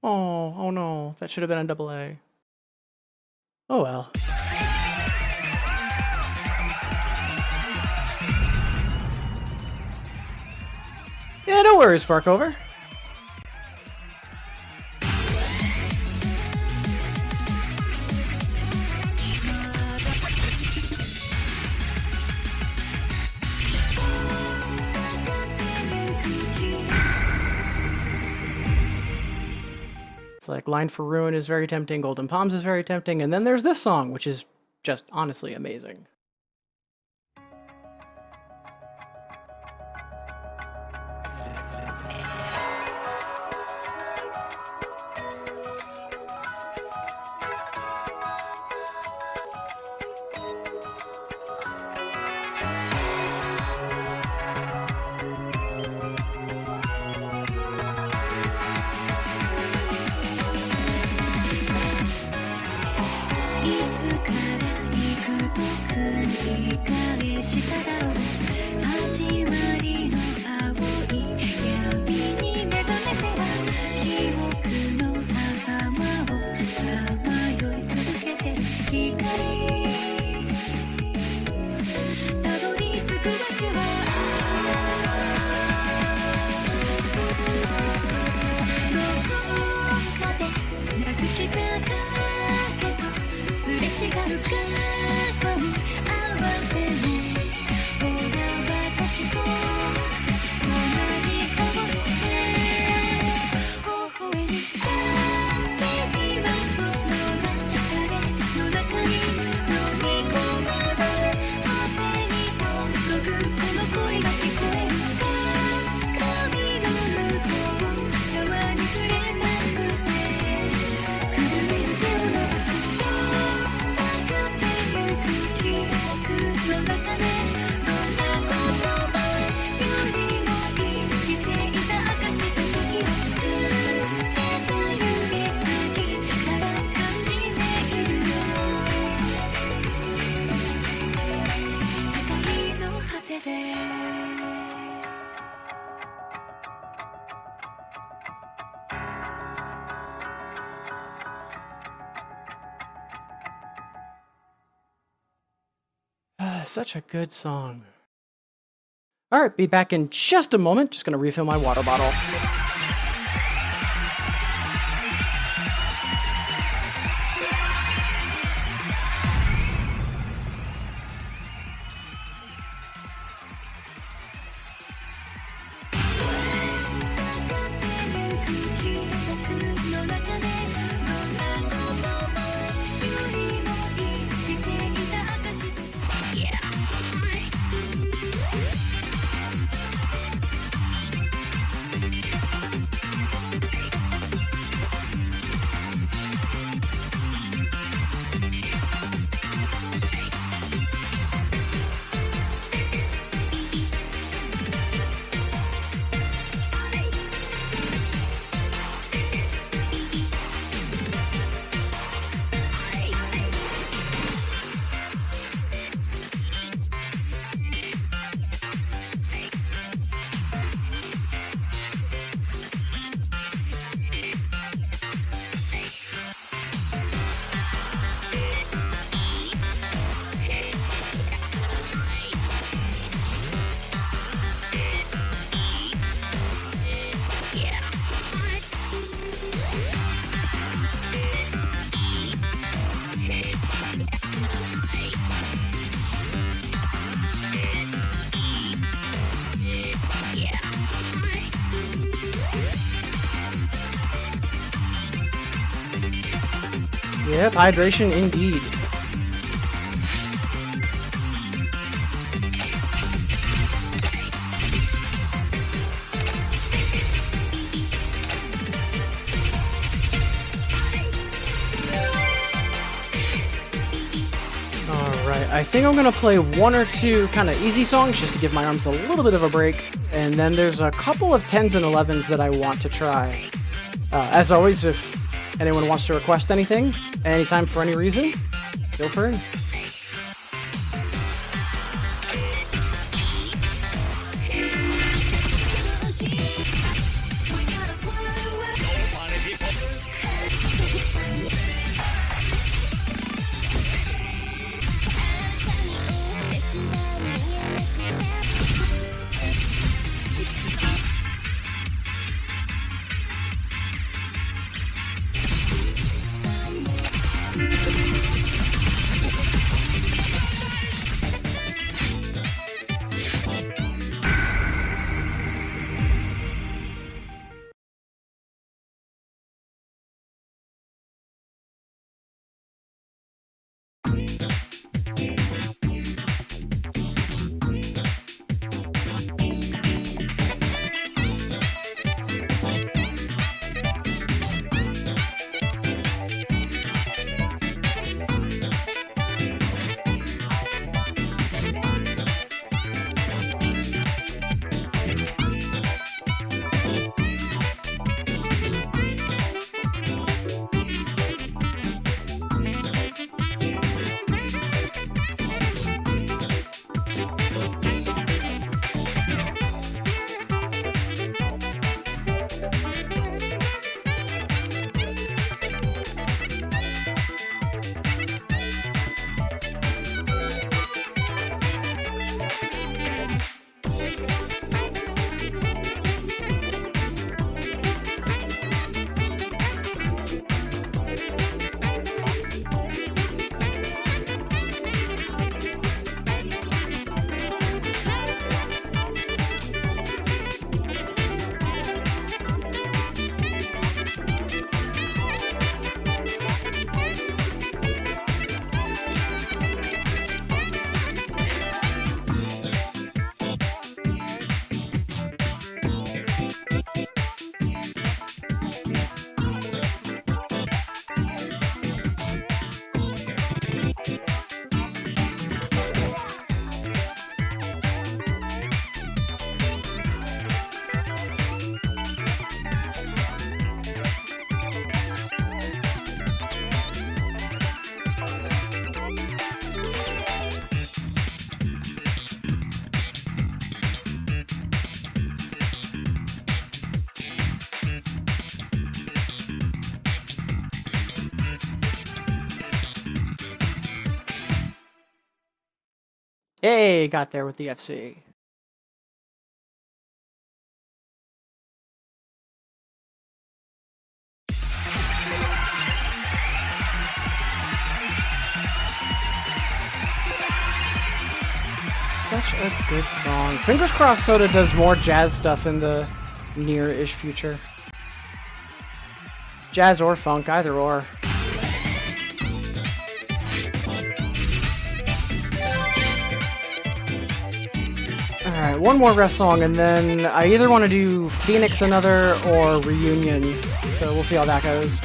Oh no, that should have been a double A. Oh well. Yeah, no worries, Farkover. It's like Line for Ruin is very tempting, Golden Palms is very tempting, and then there's this song, which is just honestly amazing. Such a good song. All right, be back in just a moment. Just gonna refill my water bottle. Yep, hydration indeed. Alright, I think I'm gonna play one or two kind of easy songs just to give my arms a little bit of a break, and then there's a couple of 10s and 11s that I want to try. As always, if anyone wants to request anything, anytime for any reason, feel free. Hey, got there with the FC. Such a good song. Fingers crossed Soda does more jazz stuff in the near-ish future. Jazz or funk, either or. Alright, one more rest song, and then I either want to do Phoenix Another or Reunion. So we'll see how that goes.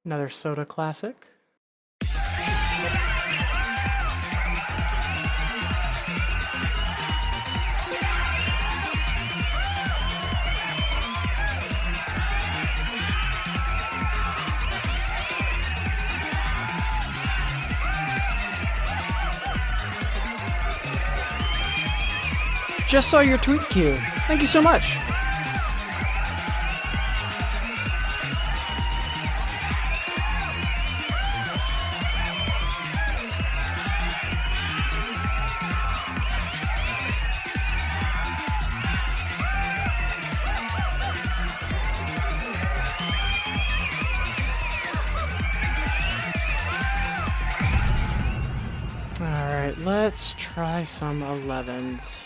Another Soda classic. Just saw your tweet, Q. Thank you so much. Alright, let's try some 11s.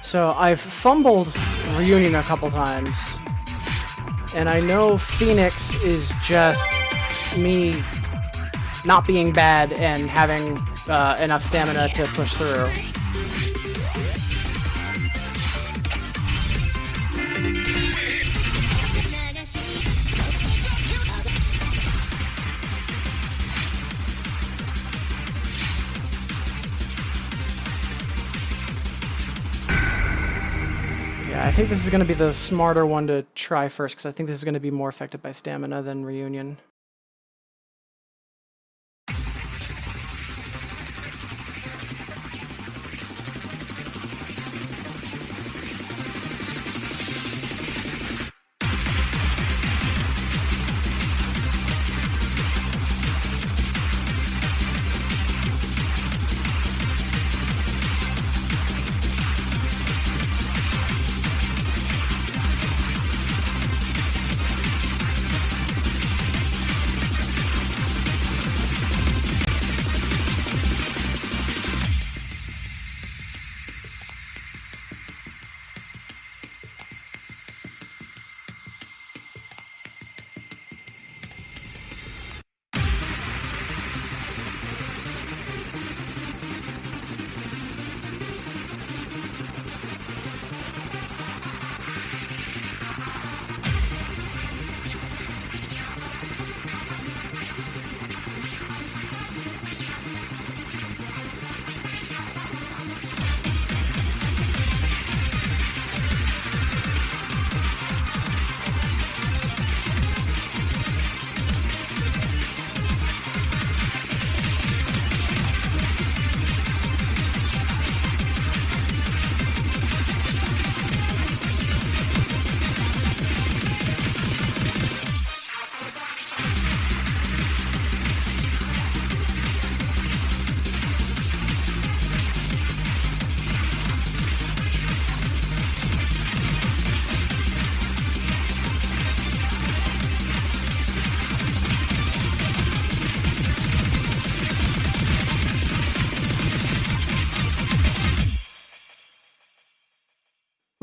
So I've fumbled Reunion a couple times, and I know Phoenix is just me not being bad and having enough stamina to push through. Yeah, I think this is going to be the smarter one to try first, because I think this is going to be more affected by stamina than Reunion.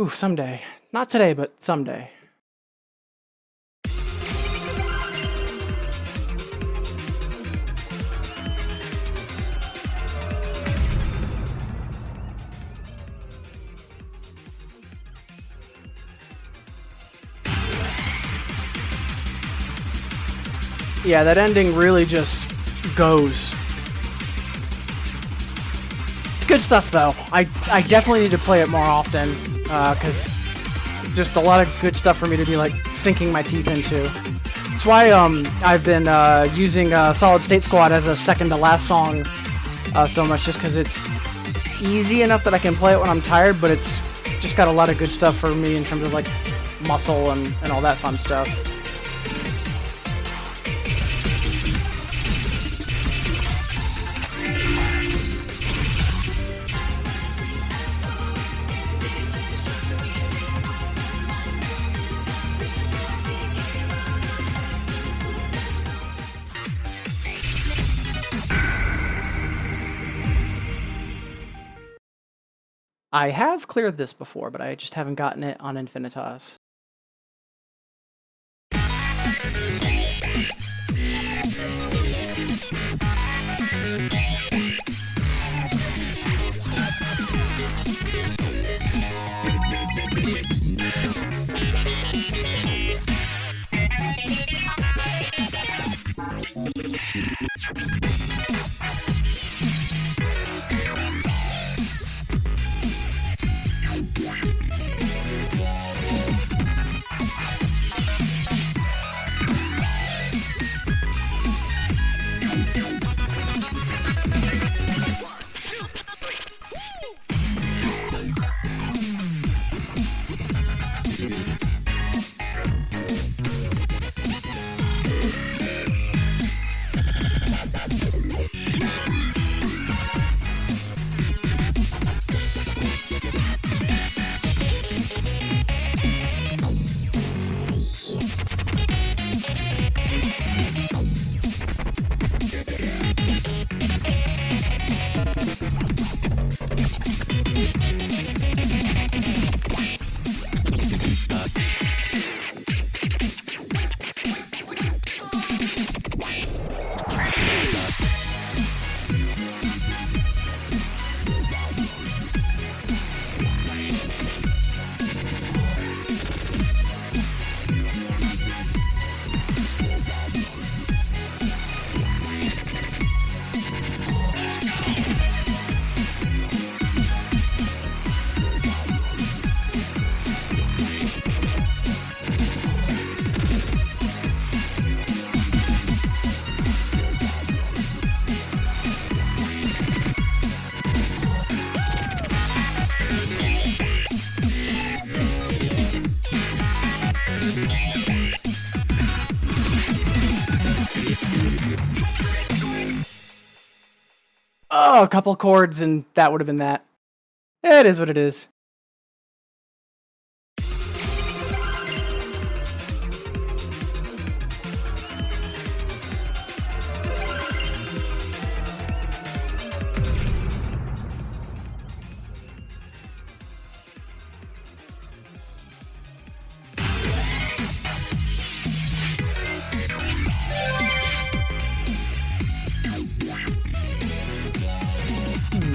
Ooh, someday. Not today, but someday. Yeah, that ending really just goes. It's good stuff, though. I definitely need to play it more often, because just a lot of good stuff for me to be, like, sinking my teeth into. That's why I've been using Solid State Squad as a second-to-last song so much, just because it's easy enough that I can play it when I'm tired, but it's just got a lot of good stuff for me in terms of, like, muscle and all that fun stuff. I have cleared this before, but I just haven't gotten it on Infinitas. Oh, a couple chords and that would have been that. It is what it is.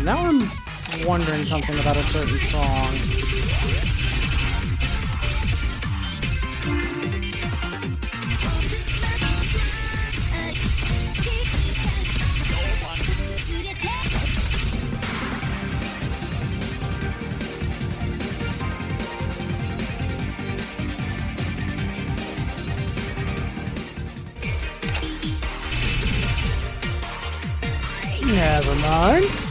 Now I'm wondering something about a certain song. Never mind.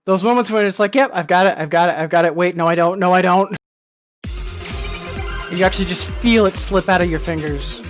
Those moments where it's like, yep, I've got it. Wait, no, I don't. And you actually just feel it slip out of your fingers.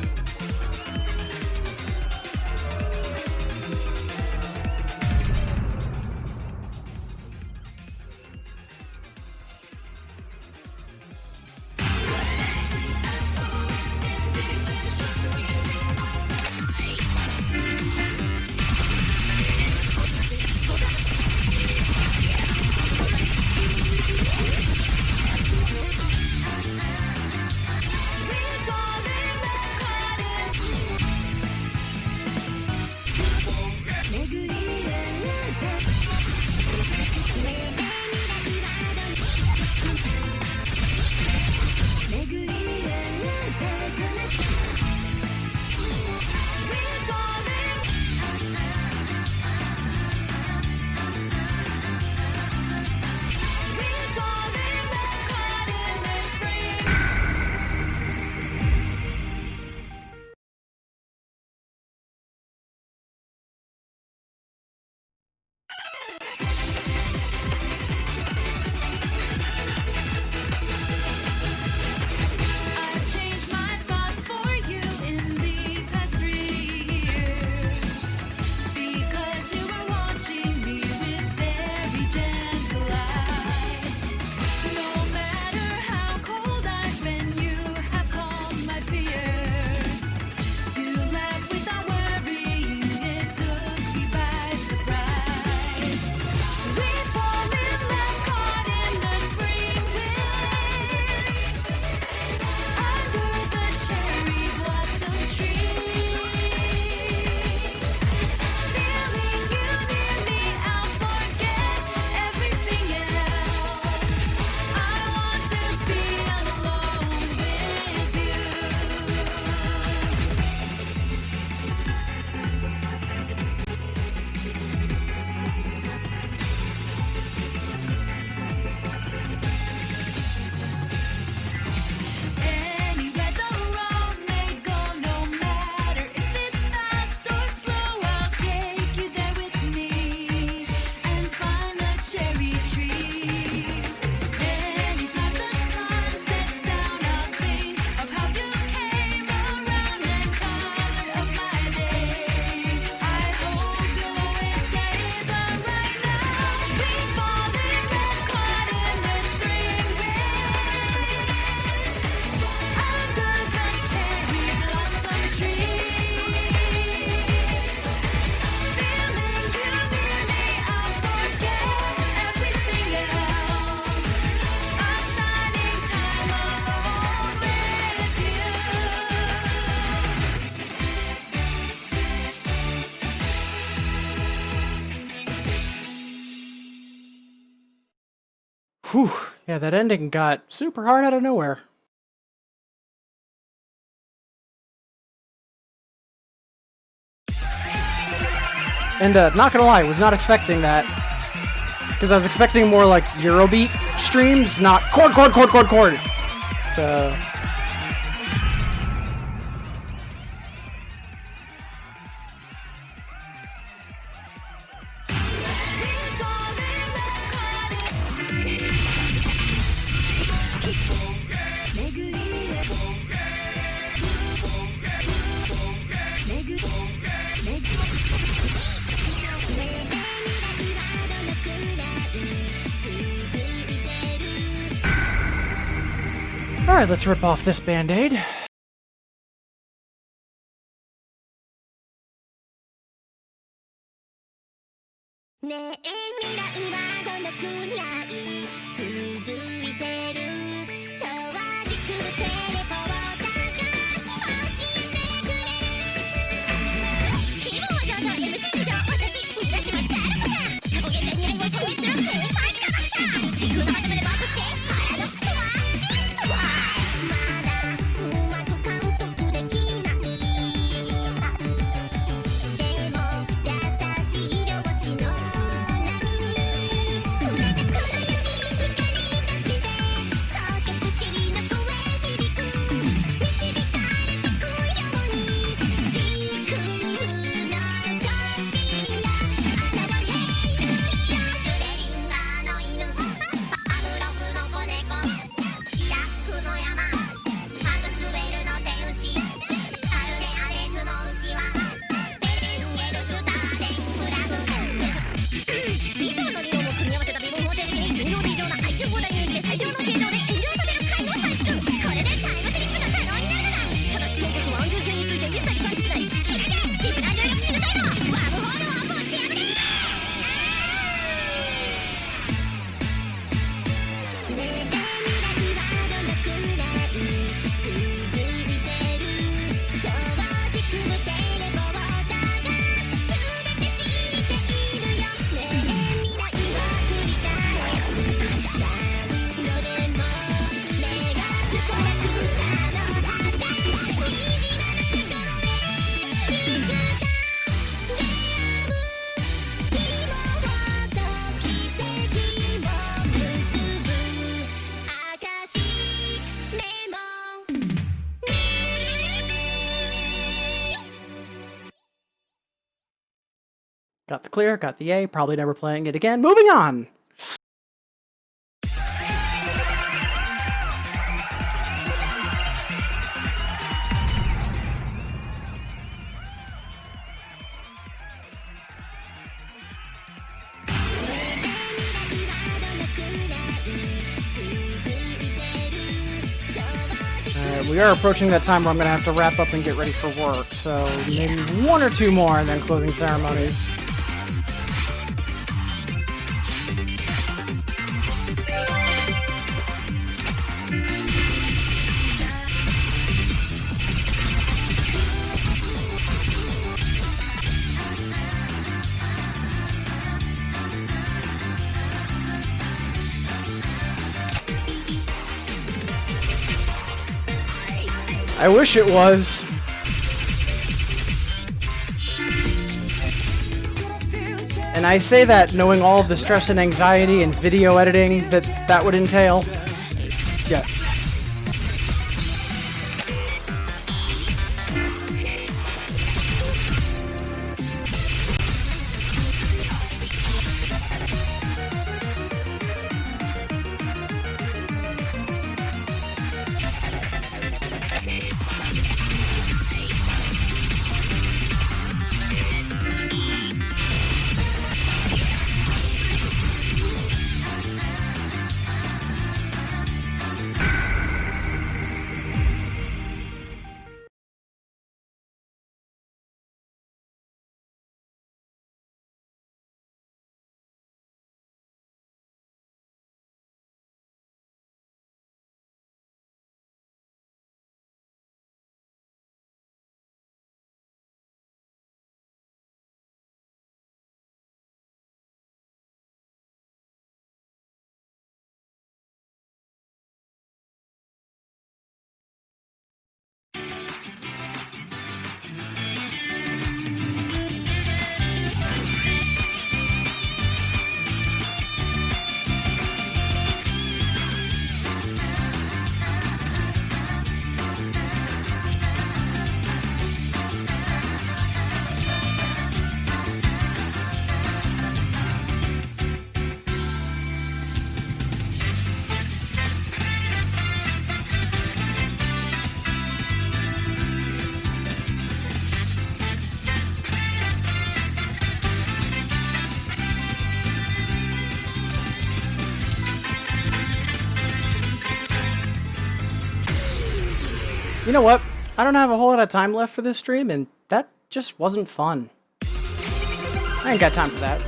Whew. Yeah, that ending got super hard out of nowhere. And not gonna lie, was not expecting that. Because I was expecting more like Eurobeat streams, not chord. So... Alright, let's rip off this band-aid. Got the clear, got the A, probably never playing it again. Moving on! We are approaching that time where I'm going to have to wrap up and get ready for work, so maybe one or two more and then closing ceremonies. I wish it was. And I say that knowing all of the stress and anxiety and video editing that would entail. Yeah. You know what? I don't have a whole lot of time left for this stream, and that just wasn't fun. I ain't got time for that.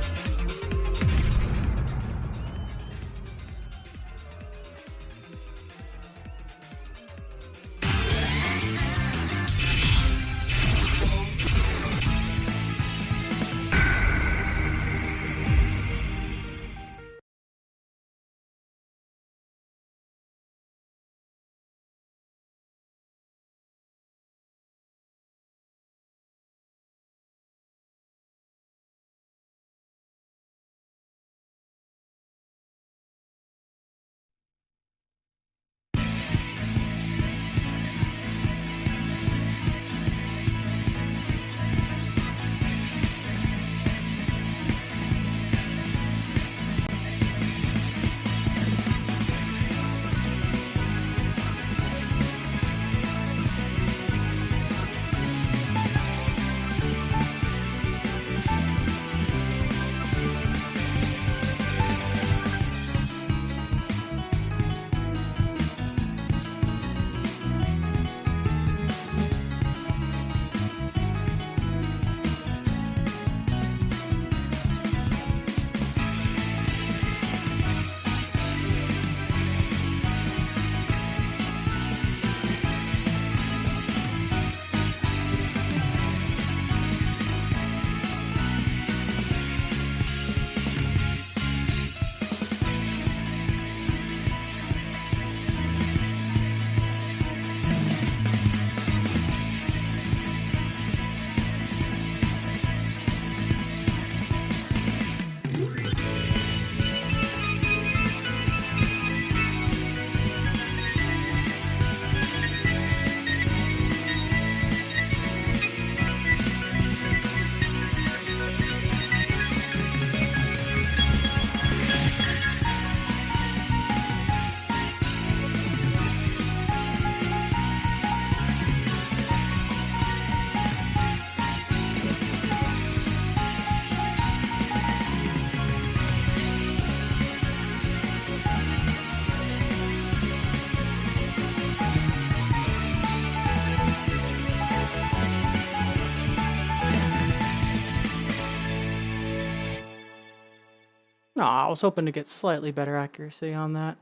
Aw, I was hoping to get slightly better accuracy on that.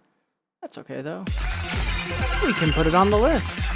That's okay, though. We can put it on the list.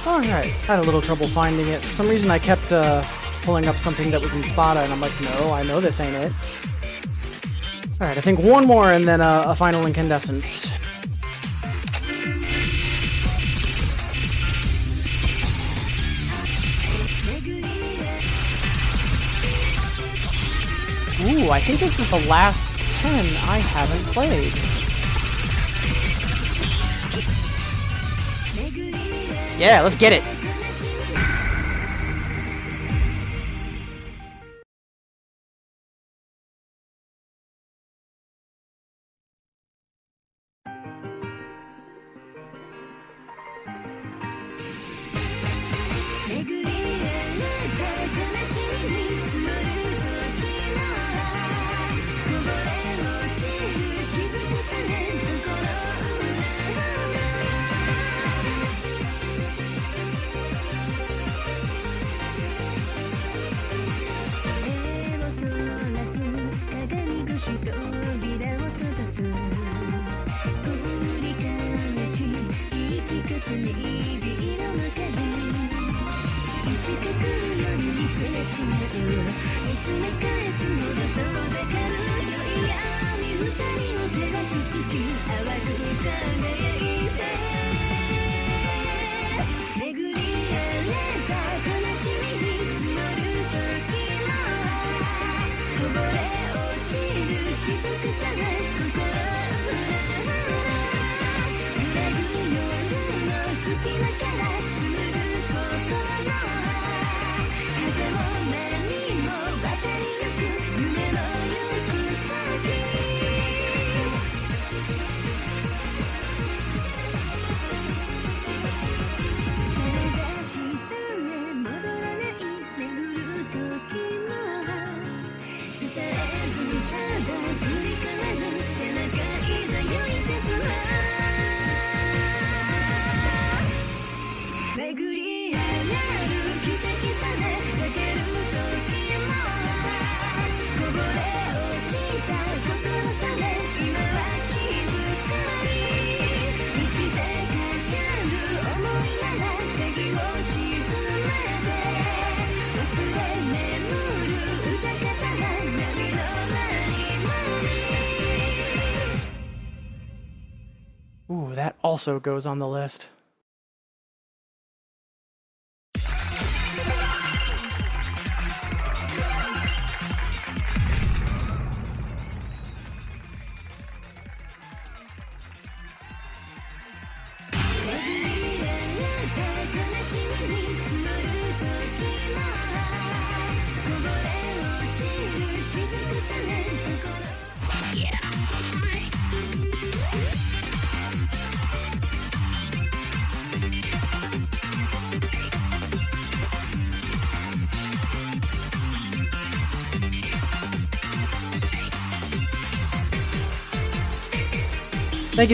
Alright, had a little trouble finding it. For some reason I kept pulling up something that was in Spada, and I'm like, no, I know this ain't it. Alright, I think one more and then a final incandescence. Ooh, I think this is the last 10 I haven't played. Yeah, let's get it. Ooh, that also goes on the list.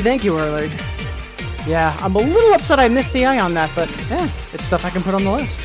Thank you, Early. Yeah, I'm a little upset I missed the eye on that, but yeah, it's stuff I can put on the list.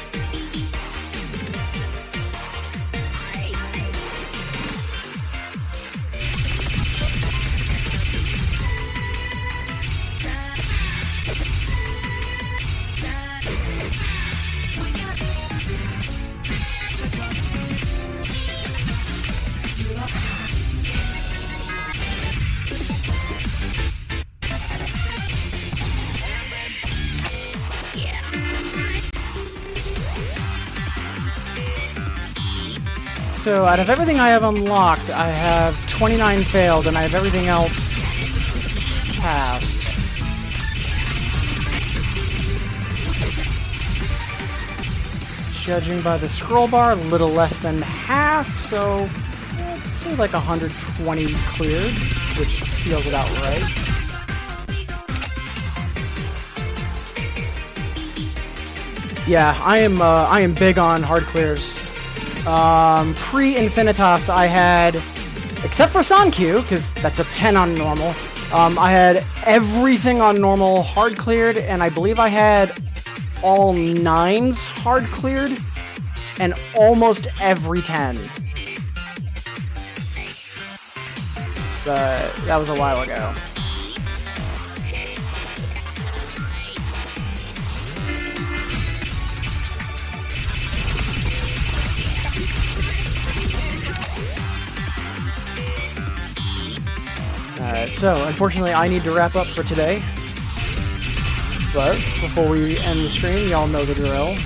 So out of everything I have unlocked, I have 29 failed, and I have everything else passed. Judging by the scroll bar, a little less than half, so say like 120 cleared, which feels about right. Yeah, I am big on hard clears. Pre-Infinitas, I had, except for Sankyu, because that's a 10 on normal, I had everything on normal hard cleared, and I believe I had all 9s hard cleared, and almost every 10. But that was a while ago. Alright, so unfortunately I need to wrap up for today. But before we end the stream, y'all know the drill.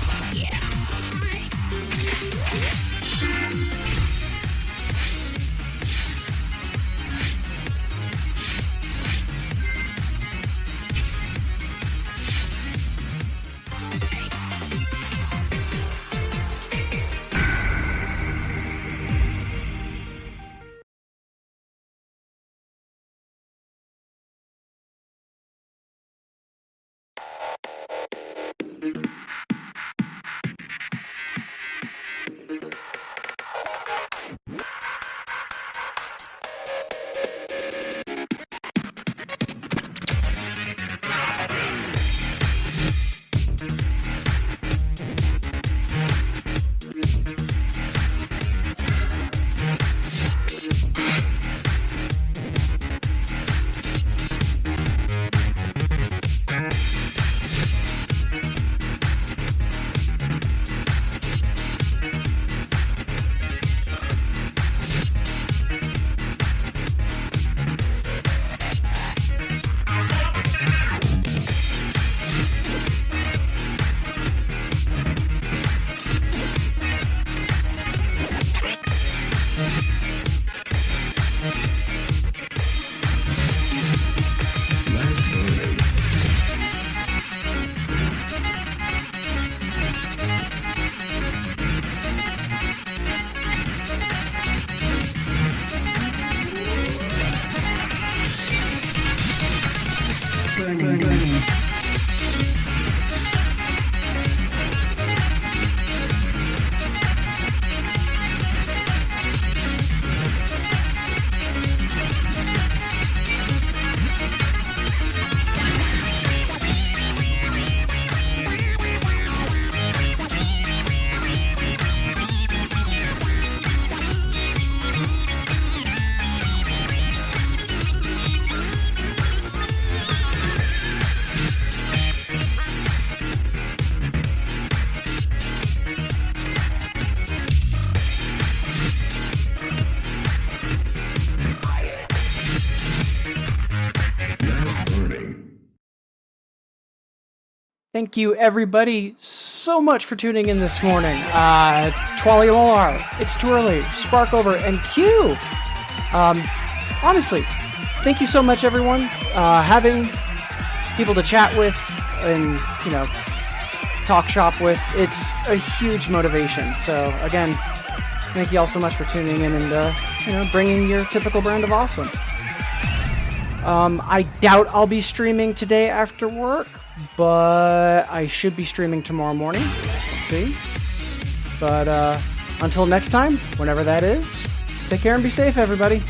Thank you, everybody, so much for tuning in this morning. Twally Molar, It's Too Early, Sparkover, and Q. Honestly, thank you so much, everyone. Having people to chat with and, you know, talk shop with, it's a huge motivation. So, again, thank you all so much for tuning in and, you know, bringing your typical brand of awesome. I doubt I'll be streaming today after work, but I should be streaming tomorrow morning. We'll see. But until next time, whenever that is, take care and be safe, everybody.